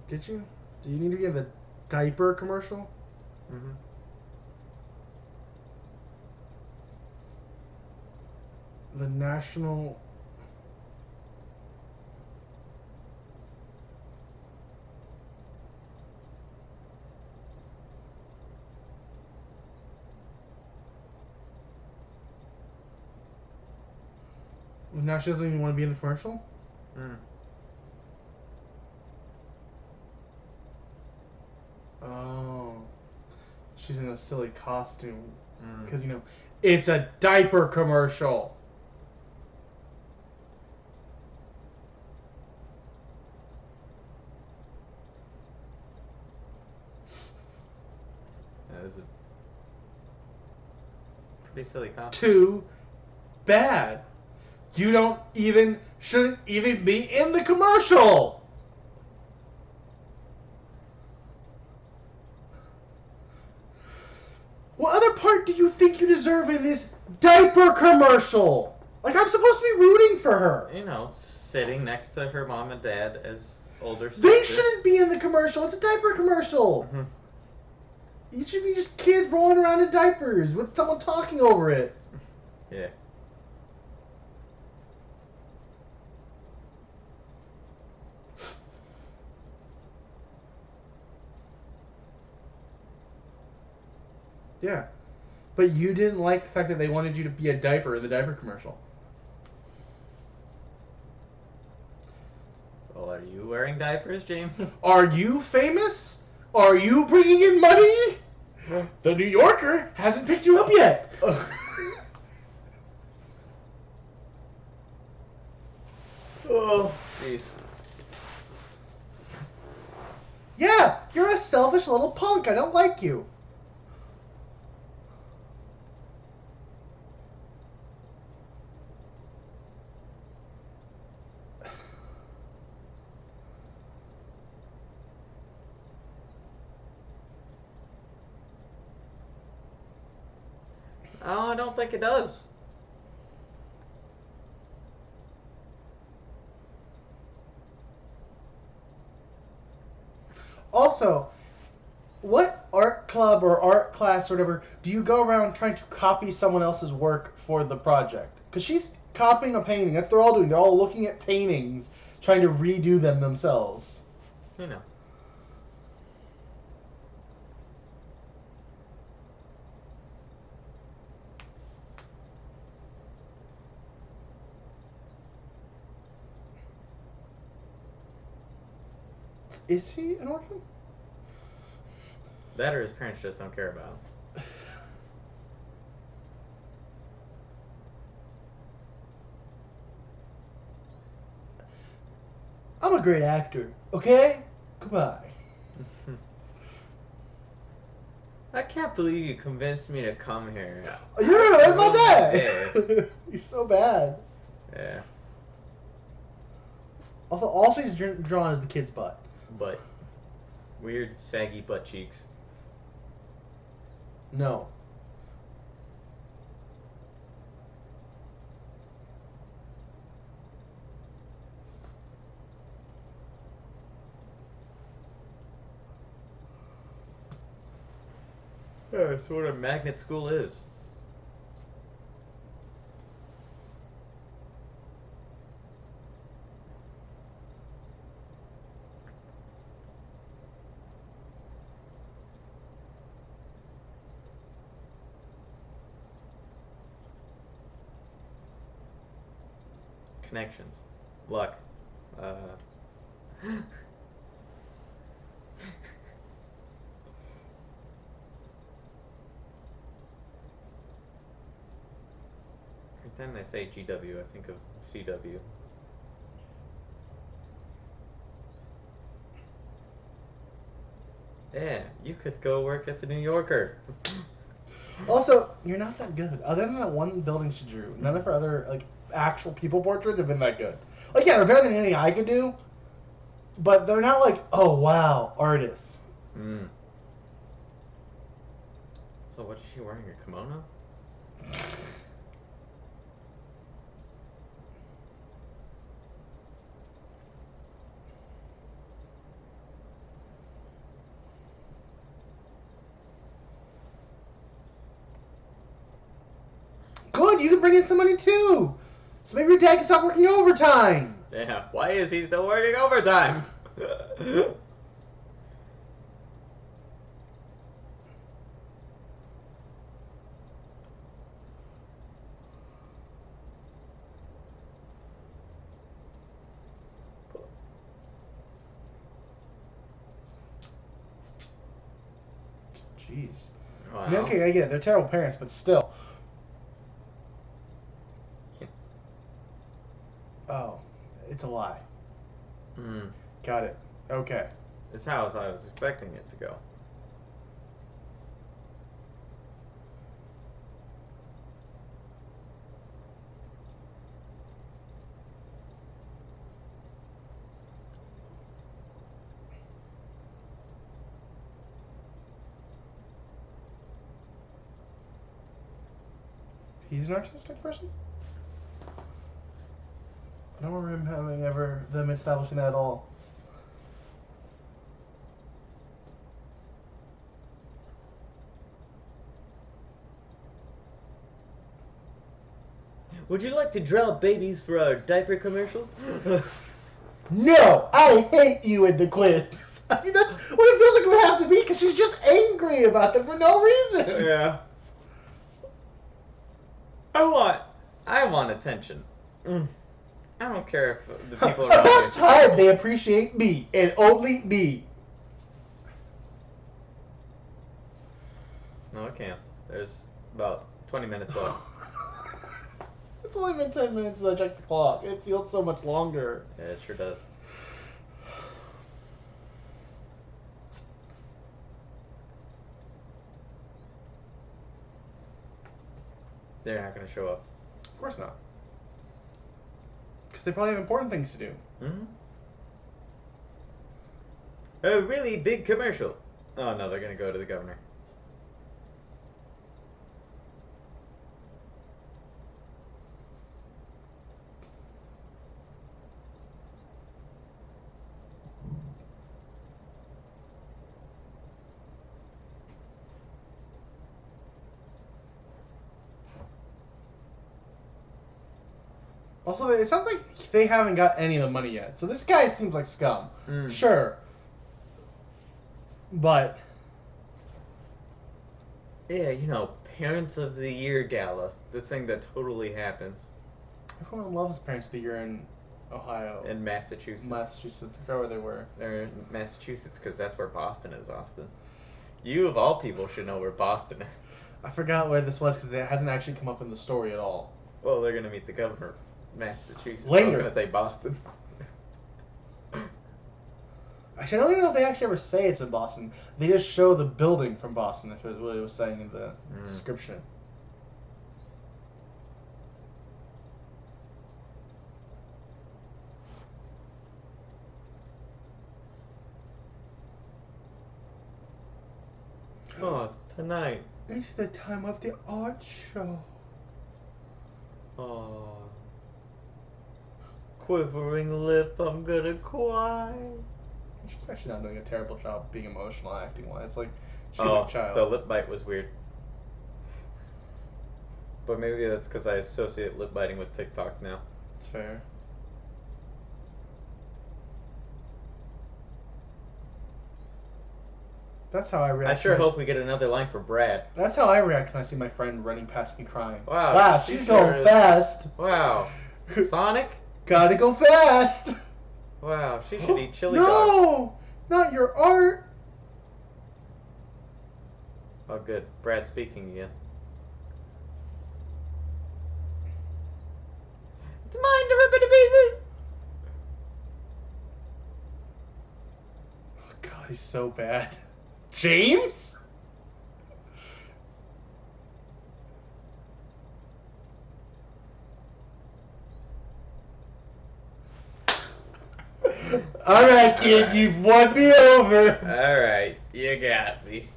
Did you? Do you need to get the diaper commercial? Mm-hmm. The National... Now she doesn't even want to be in the commercial? Oh. She's in a silly costume. Because, you know, it's a diaper commercial. That is a pretty silly costume. Too bad. You shouldn't even be in the commercial. What do you think you deserve in this diaper commercial? Like, I'm supposed to be rooting for her. You know, sitting next to her mom and dad as older sister. They shouldn't be in the commercial. It's a diaper commercial. Mm-hmm. It should be just kids rolling around in diapers with someone talking over it. Yeah. Yeah. But you didn't like the fact that they wanted you to be a diaper in the diaper commercial. Well, are you wearing diapers, Jamie? Are you famous? Are you bringing in money? The New Yorker hasn't picked you up yet. Oh, jeez. Yeah, you're a selfish little punk. I don't like you. Oh, I don't think it does. Also, what art club or art class or whatever do you go around trying to copy someone else's work for the project? Because she's copying a painting. That's what they're all doing. They're all looking at paintings, trying to redo them themselves. You know. Is he an orphan? That or his parents just don't care about him. I'm a great actor, okay? Goodbye. I can't believe you convinced me to come here. You're right about Yeah. that. You're so bad. Yeah. Also, all she's drawn is the kid's butt. But weird, saggy butt cheeks. No. Yeah, that's what a magnet school is. Connections. Luck. Every time they say GW, I think of CW. Yeah, you could go work at the New Yorker. Also, you're not that good. Other than that one building she drew, none of her other like actual people portraits have been that good. Like, yeah, they're better than anything I could do, but they're not like, oh wow, artists. Hmm. So what is she wearing? A kimono? Good, you can bring in some money too. So maybe your dad can stop working overtime. Yeah. Why is he still working overtime? Jeez. Wow. I mean, okay, I get it. They're terrible parents, but still. Oh, it's a lie. Hmm. Got it. Okay. It's how I was expecting it to go. He's an artistic person? I don't remember him having them establishing that at all. Would you like to draw babies for our diaper commercial? No! I hate you and the Quints! I mean, that's what it feels like it would have to be, because she's just angry about them for no reason! Yeah. I want attention. I don't care if the people around About me. time they appreciate me, and only me. No, I can't. There's about 20 minutes left. It's only been 10 minutes since I checked the clock. It feels so much longer. Yeah, it sure does. They're not going to show up. Of course not. Because they probably have important things to do. Mm-hmm. A really big commercial. Oh no, they're going to go to the governor. Also, it sounds like they haven't got any of the money yet. So this guy seems like scum. Sure. But... Yeah, you know, Parents of the Year Gala. The thing that totally happens. everyone loves Parents of the Year in Ohio. In Massachusetts. Massachusetts. I forgot where they were. They're in Massachusetts because that's where Boston is, Austin. You, of all people, should know where Boston is. I forgot where this was because it hasn't actually come up in the story at all. Well, they're going to meet the governor of Massachusetts. Later. I was going to say Boston. Actually, I don't even know if they actually ever say it's in Boston. They just show the building from Boston, if it was what it was saying in the description. Oh, it's tonight. It's the time of the art show. Oh. Quivering lip, I'm gonna cry. She's actually not doing a terrible job being emotional acting wise. Like, she's Oh, a child. the lip bite was weird. But maybe that's because I associate lip biting with TikTok now. It's fair. That's how I react. I sure hope we get another line for Brad. That's how I react when I see my friend running past me crying. Wow, she's she going sure is. fast. Wow. Sonic? Gotta go fast. Wow, she should eat chili no, dogs. not your art. Oh, good. Brad speaking again. It's mine to rip into pieces! Oh, God, he's so bad. James? Alright, kid, Alright. you've won me over. Alright, you got me.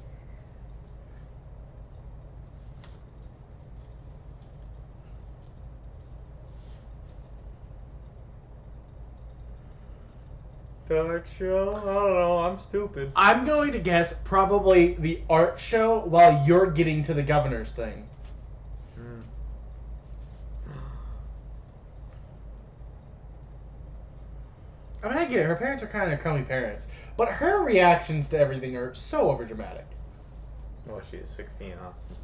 Art show? I don't know, I'm stupid. I'm going to guess probably the art show while you're getting to the governor's thing. I mean, I get it. Her parents are kind of crummy parents. But her reactions to everything are so overdramatic. Well, she is 16, Austin.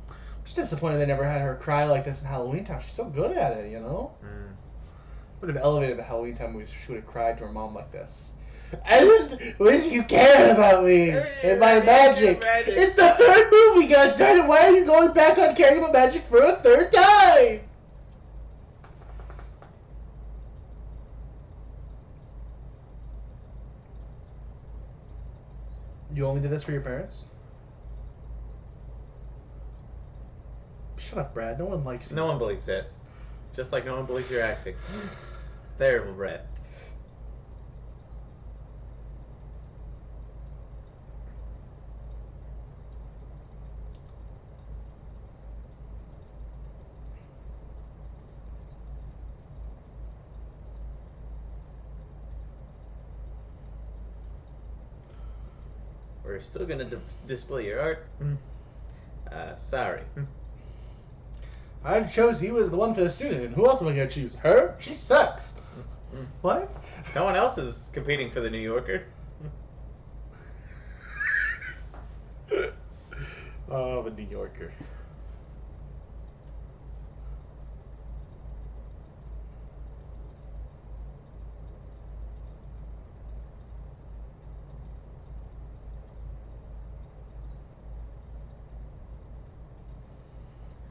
I'm just disappointed they never had her cry like this in Halloween Town. She's so good at it, you know? Would have elevated the Halloween Town movies if she would have cried to her mom like this. I wish you cared about me and my magic. It's the third movie, gosh darn it. Why are you going back on caring about magic for a third time? You only did this for your parents? Shut up, Brad. No one likes you. No one believes that. Just like no one believes you're acting. Terrible breath. We're still gonna display your art. Sorry. I chose you as the one for the student, and who else am I gonna choose? Her? She sucks. What? No one else is competing for the New Yorker. Oh, the New Yorker.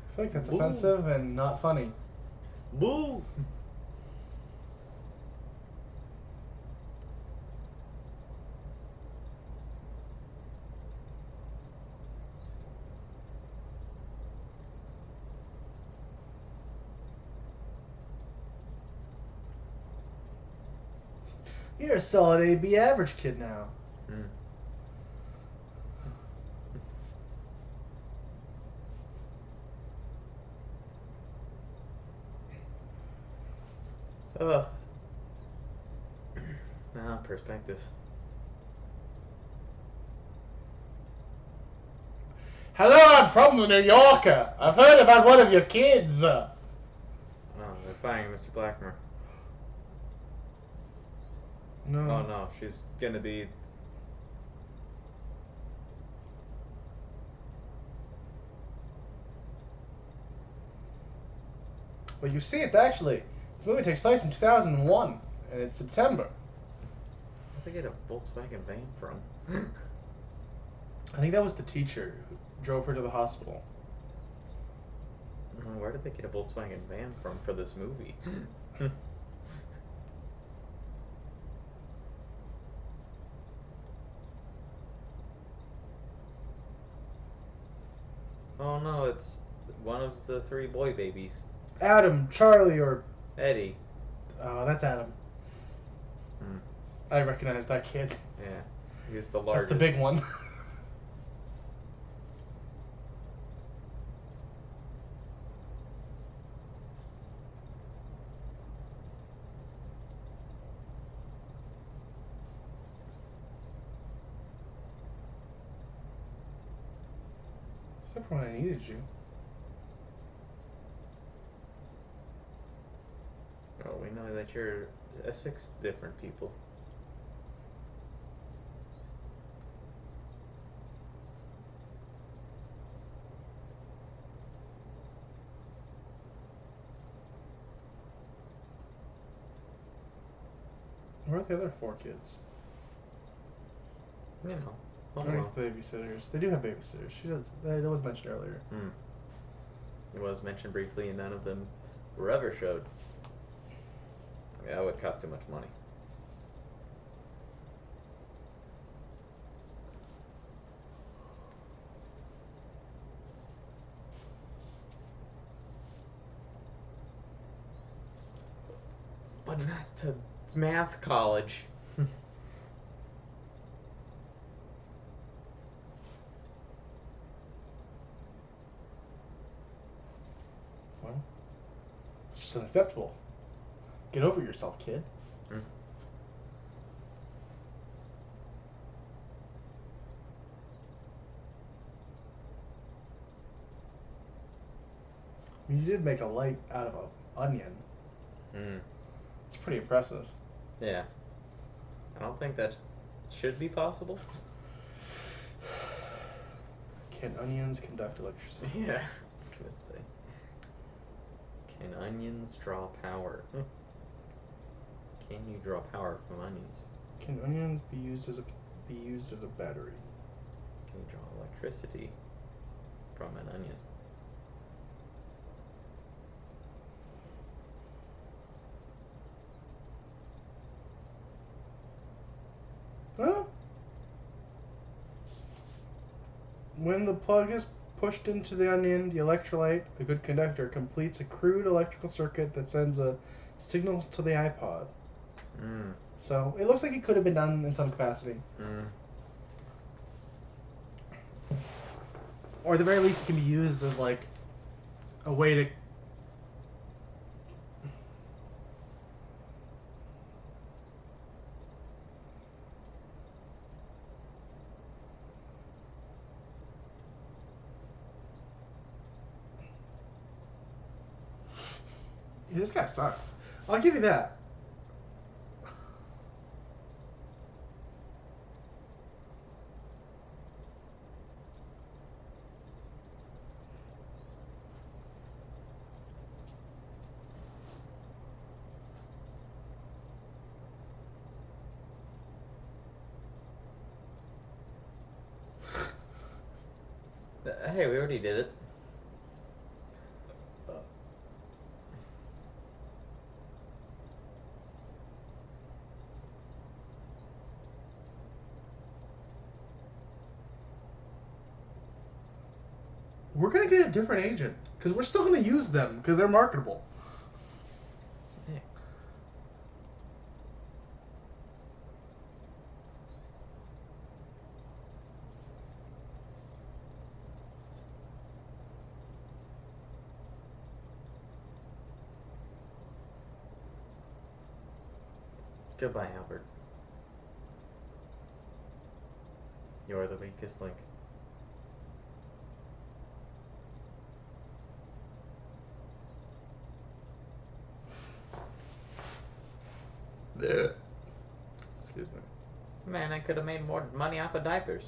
I feel like that's Boo. offensive and not funny. Boo! You're a solid AB average kid now. Mm. Ugh. Perspective. Hello, I'm from the New Yorker. I've heard about one of your kids. Oh, they're firing Mr. Blackmore. No. Oh no, she's gonna be. Well, you see, it's actually the movie takes place in 2001, and it's September. Where'd they get a Volkswagen van from? I think that was the teacher who drove her to the hospital. Where did they get a Volkswagen van from for this movie? Oh no, it's one of the three boy babies. Adam, Charlie, or Eddie. that's Adam. Hmm. I recognize that kid. Yeah, he's the That's largest. the big one. Except for when I needed you. Oh, we know that you're 6 different people. Where are the other 4 kids? You know. I Oh, think well. it's the babysitters. They do have babysitters. She does. That was mentioned earlier. It was mentioned briefly, and none of them were ever showed. Yeah, that would cost too much money. But not to math college. Well, it's just unacceptable. Get over yourself, kid. You did make a light out of an onion. It's pretty impressive. Yeah. I don't think that should be possible. Can onions conduct electricity? Yeah, I was gonna say. Can onions draw power? Can you draw power from onions? Can onions be used as a battery? Can you draw electricity from an onion? Well, when the plug is pushed into the onion, the electrolyte, a good conductor, completes a crude electrical circuit that sends a signal to the iPod. Mm. So it looks like it could have been done in some capacity. Mm. Or at the very least, it can be used as like a way to. Yeah, this guy sucks. I'll give you that. Hey, we already did it. We're gonna get a different agent because we're still gonna use them because they're marketable. Hey. Goodbye, Albert. You're the weakest link. Excuse me. Man, I could have made more money off of diapers.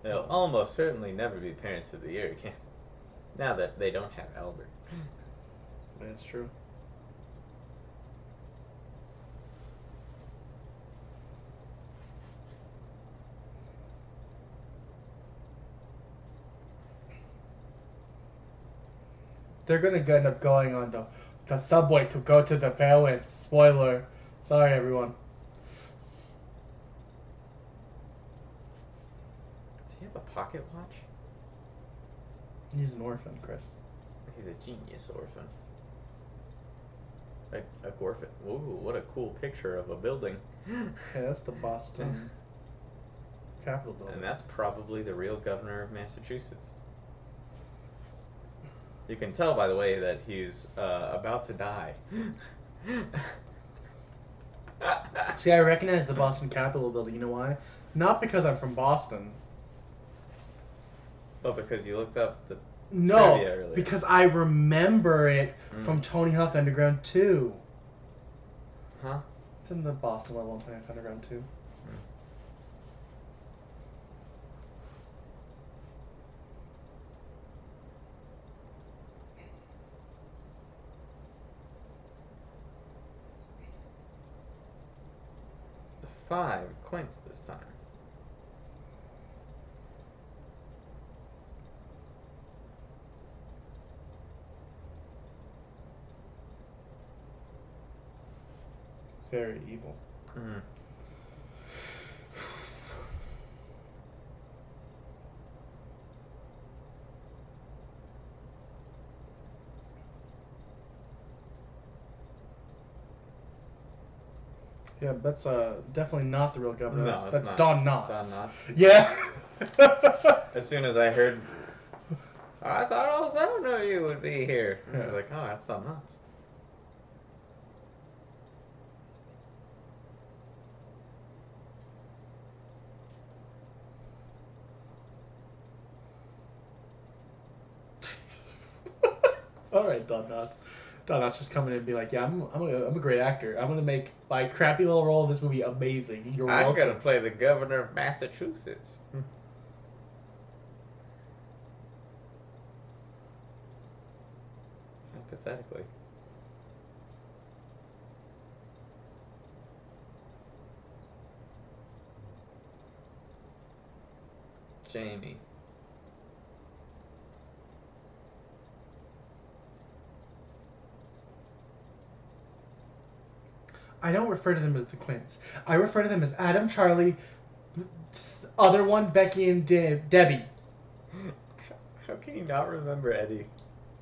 'They'll almost certainly never be Parents of the Year again. Now that they don't have Albert. That's true. They're gonna end up going on the subway to go to the parents. Spoiler. Sorry, everyone. Does he have a pocket watch? He's an orphan, Chris. He's a genius orphan. A orphan. Ooh, what a cool picture of a building. Okay, that's the Boston Capitol building. And that's probably the real governor of Massachusetts. You can tell by the way that he's about to die. See, I recognize the Boston Capitol building. You know why? Not because I'm from Boston. But because you looked up the No, trivia earlier. because I remember it from Tony Hawk Underground 2. Huh? It's in the Boston level in Tony Hawk Underground 2. The 5 Quints this time. Very evil. Mm. Yeah, that's definitely not the real governor. No, That's not. Don Knotts. Don Knotts. Yeah. As soon as I heard, I thought all 7 of you would be here. I was Yeah. like, oh, that's Don Knotts. All right, Don Knotts. Don Knotts just coming in and be like, yeah, I'm a great actor. I'm gonna make my crappy little role in this movie amazing. You're I'm welcome. gonna play the governor of Massachusetts. Hypothetically. Jamie. I don't refer to them as the Quints. I refer to them as Adam, Charlie, other one, Becky, and Debbie. How can you not remember Eddie?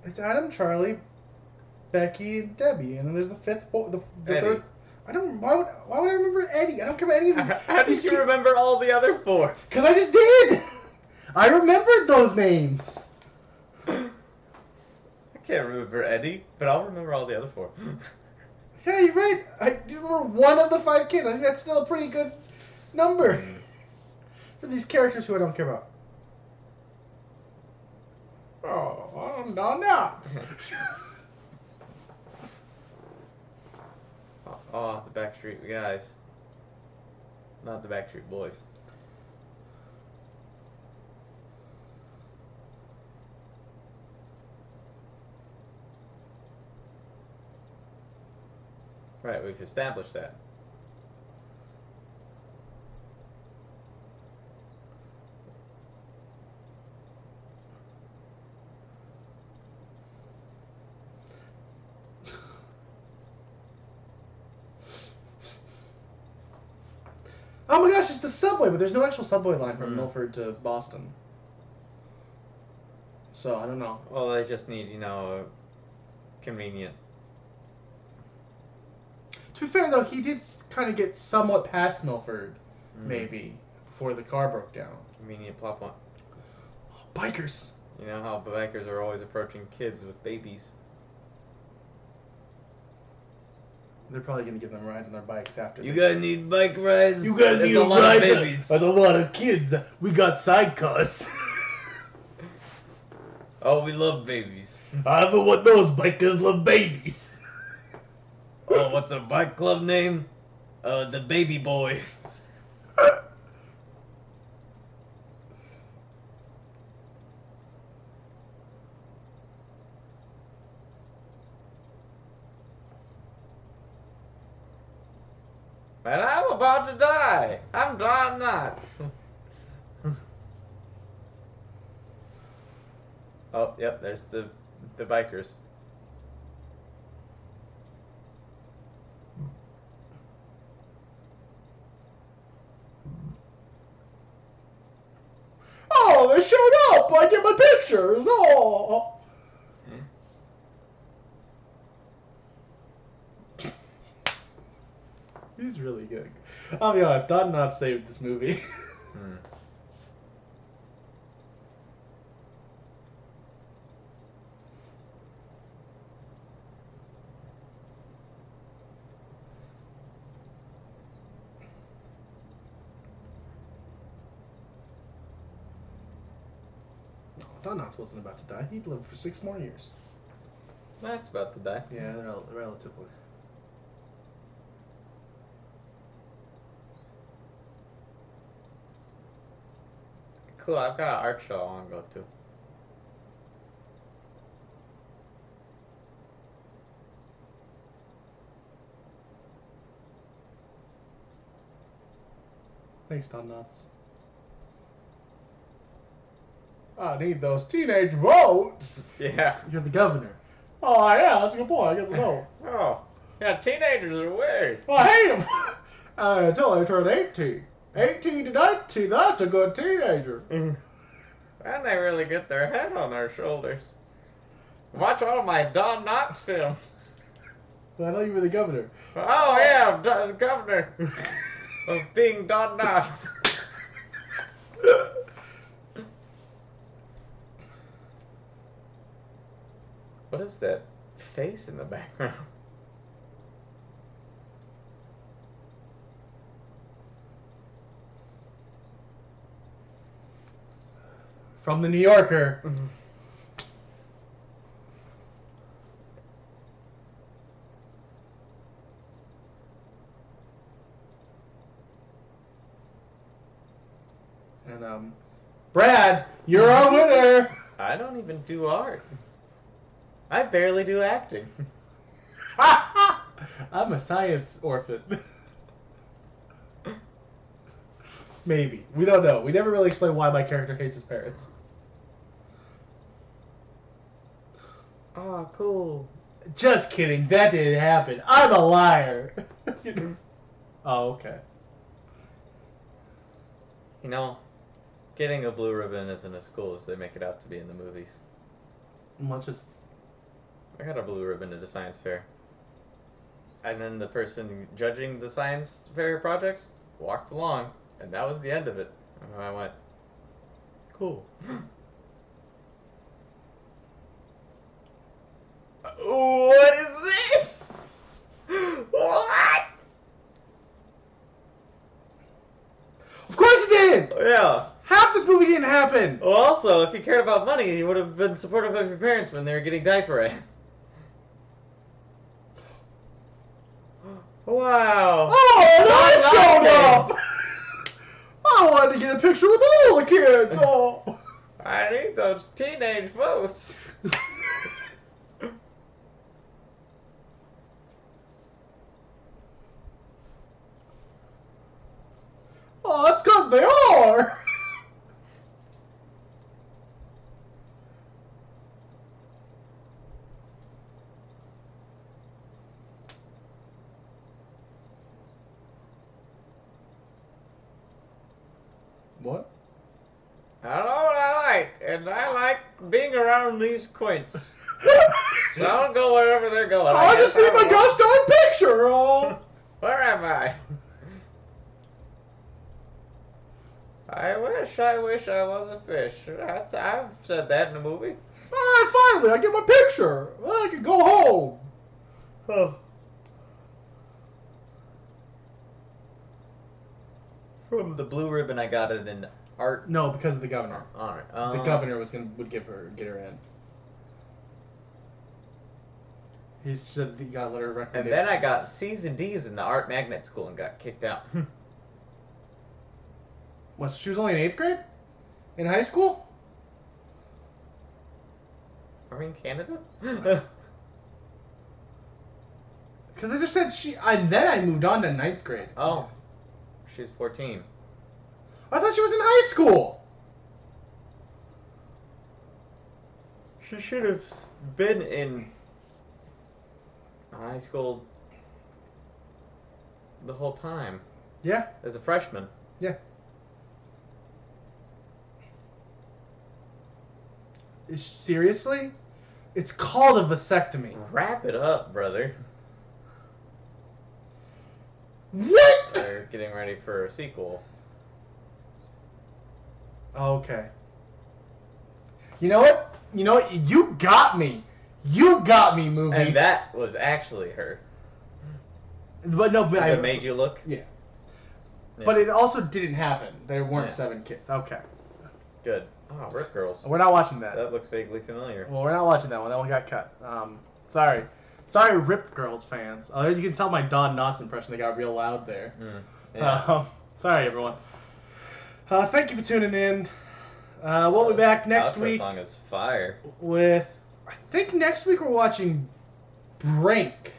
It's Adam, Charlie, Becky, and Debbie, and then there's the fifth, the third. I don't. Why would I remember Eddie? I don't care about any of these. How did you remember all the other four? Because I just did. I remembered those names. I can't remember Eddie, but I'll remember all the other four. Yeah, you're right. I do remember one of the 5 kids. I think that's still a pretty good number for these characters who I don't care about. Oh, I'm not. Oh, the Backstreet Guys. Not the Backstreet Boys. Right, we've established that. Oh my gosh, it's the subway, but there's no actual subway line from Milford to Boston. So, I don't know. Well, they just need, convenient. To be fair, though, he did kind of get somewhat past Milford, maybe, before the car broke down. Convenient plot point. Bikers! You know how bikers are always approaching kids with babies. They're probably going to give them rides on their bikes after. You guys need bike rides? You guys need a lot ride of babies. and a lot of kids. We got sidecars. Oh, we love babies. I know what those bikers love babies. Oh, what's a bike club name? The Baby Boys. And I'm about to die. I'm dying not. Oh, yep, there's the bikers. Oh, they showed up! I get my pictures! Oh! He's really good. I'll be honest, Don Knotts saved this movie. Don Knotts wasn't about to die. He'd live for 6 more years. That's about to die. Yeah, relatively. Cool, I've got an art show I want to go to. Thanks, Don Knotts. I need those teenage votes! Yeah. You're the governor. Oh, yeah, that's a good point. I guess I know. Oh, yeah, teenagers are weird. I hate them! Until they turn 18. 18 to 19, that's a good teenager. And they really get their head on their shoulders. Watch all of my Don Knotts films. But I thought you were the governor. Oh, yeah, I'm the governor of being Don Knotts. What is that face in the background? From the New Yorker. And, Brad, you're our winner! I don't even do art. I barely do acting. I'm a science orphan. Maybe. We don't know. We never really explain why my character hates his parents. Oh, cool. Just kidding. That didn't happen. I'm a liar. Oh, okay. You know, getting a blue ribbon isn't as cool as they make it out to be in the movies. Let's just... I got a blue ribbon at a science fair. And then the person judging the science fair projects walked along, and that was the end of it. And I went, cool. What is this? What? Of course you didn't! Yeah. Half this movie didn't happen! Well, also, if you cared about money, you would have been supportive of your parents when they were getting diaper ads. Wow. Oh, and I showed like up! I wanted to get a picture with all the kids! Oh. I need those teenage votes. Oh, that's because they are! What? I don't know what I like, and I like being around these Quints. So I'll go wherever they're going. I just need my gosh darn picture! Oh. Where am I? I wish I was a fish. I've said that in a movie. Alright, finally, I get my picture! I can go home! Oh. From the blue ribbon, I got it in art. No, because of the governor. Alright. The governor would get her in. He said he got a letter of And recommendation. then I got C's and D's in the art magnet school and got kicked out. What, she was only in 8th grade? In high school? Are we in Canada? Because I just said and then I moved on to 9th grade. Oh. She's 14. I thought she was in high school! She should have been in high school the whole time. Yeah. As a freshman. Yeah. Seriously? It's called a vasectomy. Wrap it up, brother. What? They're getting ready for a sequel. Okay. You know what? You know what? You got me. You got me, movie. And that was actually her. But no, but That made you look? Yeah. Yeah. But it also didn't happen. There weren't Yeah. 7 kids. Okay. Good. Oh, Rip Girls. We're not watching that. That looks vaguely familiar. Well, we're not watching that one. That one got cut. Sorry. Sorry, Rip Girls fans. You can tell my Don Knotts impression. They got real loud there. Yeah. Sorry, everyone. Thank you for tuning in. We'll be back next Outro week song is fire. with... I think next week we're watching Brink.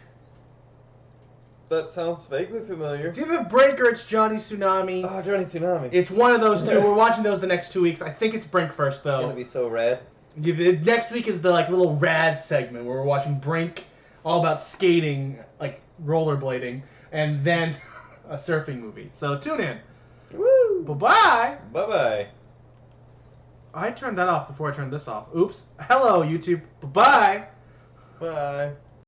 That sounds vaguely familiar. It's either Brink or it's Johnny Tsunami. Oh, Johnny Tsunami. It's one of those two. We're watching those the next 2 weeks. I think it's Brink first, though. It's gonna be so rad. Next week is the little rad segment where we're watching Brink, all about skating, like rollerblading, and then a surfing movie. So tune in. Woo! Bye-bye. Bye-bye. I turned that off before I turned this off. Oops. Hello, YouTube. Bye-bye. Bye.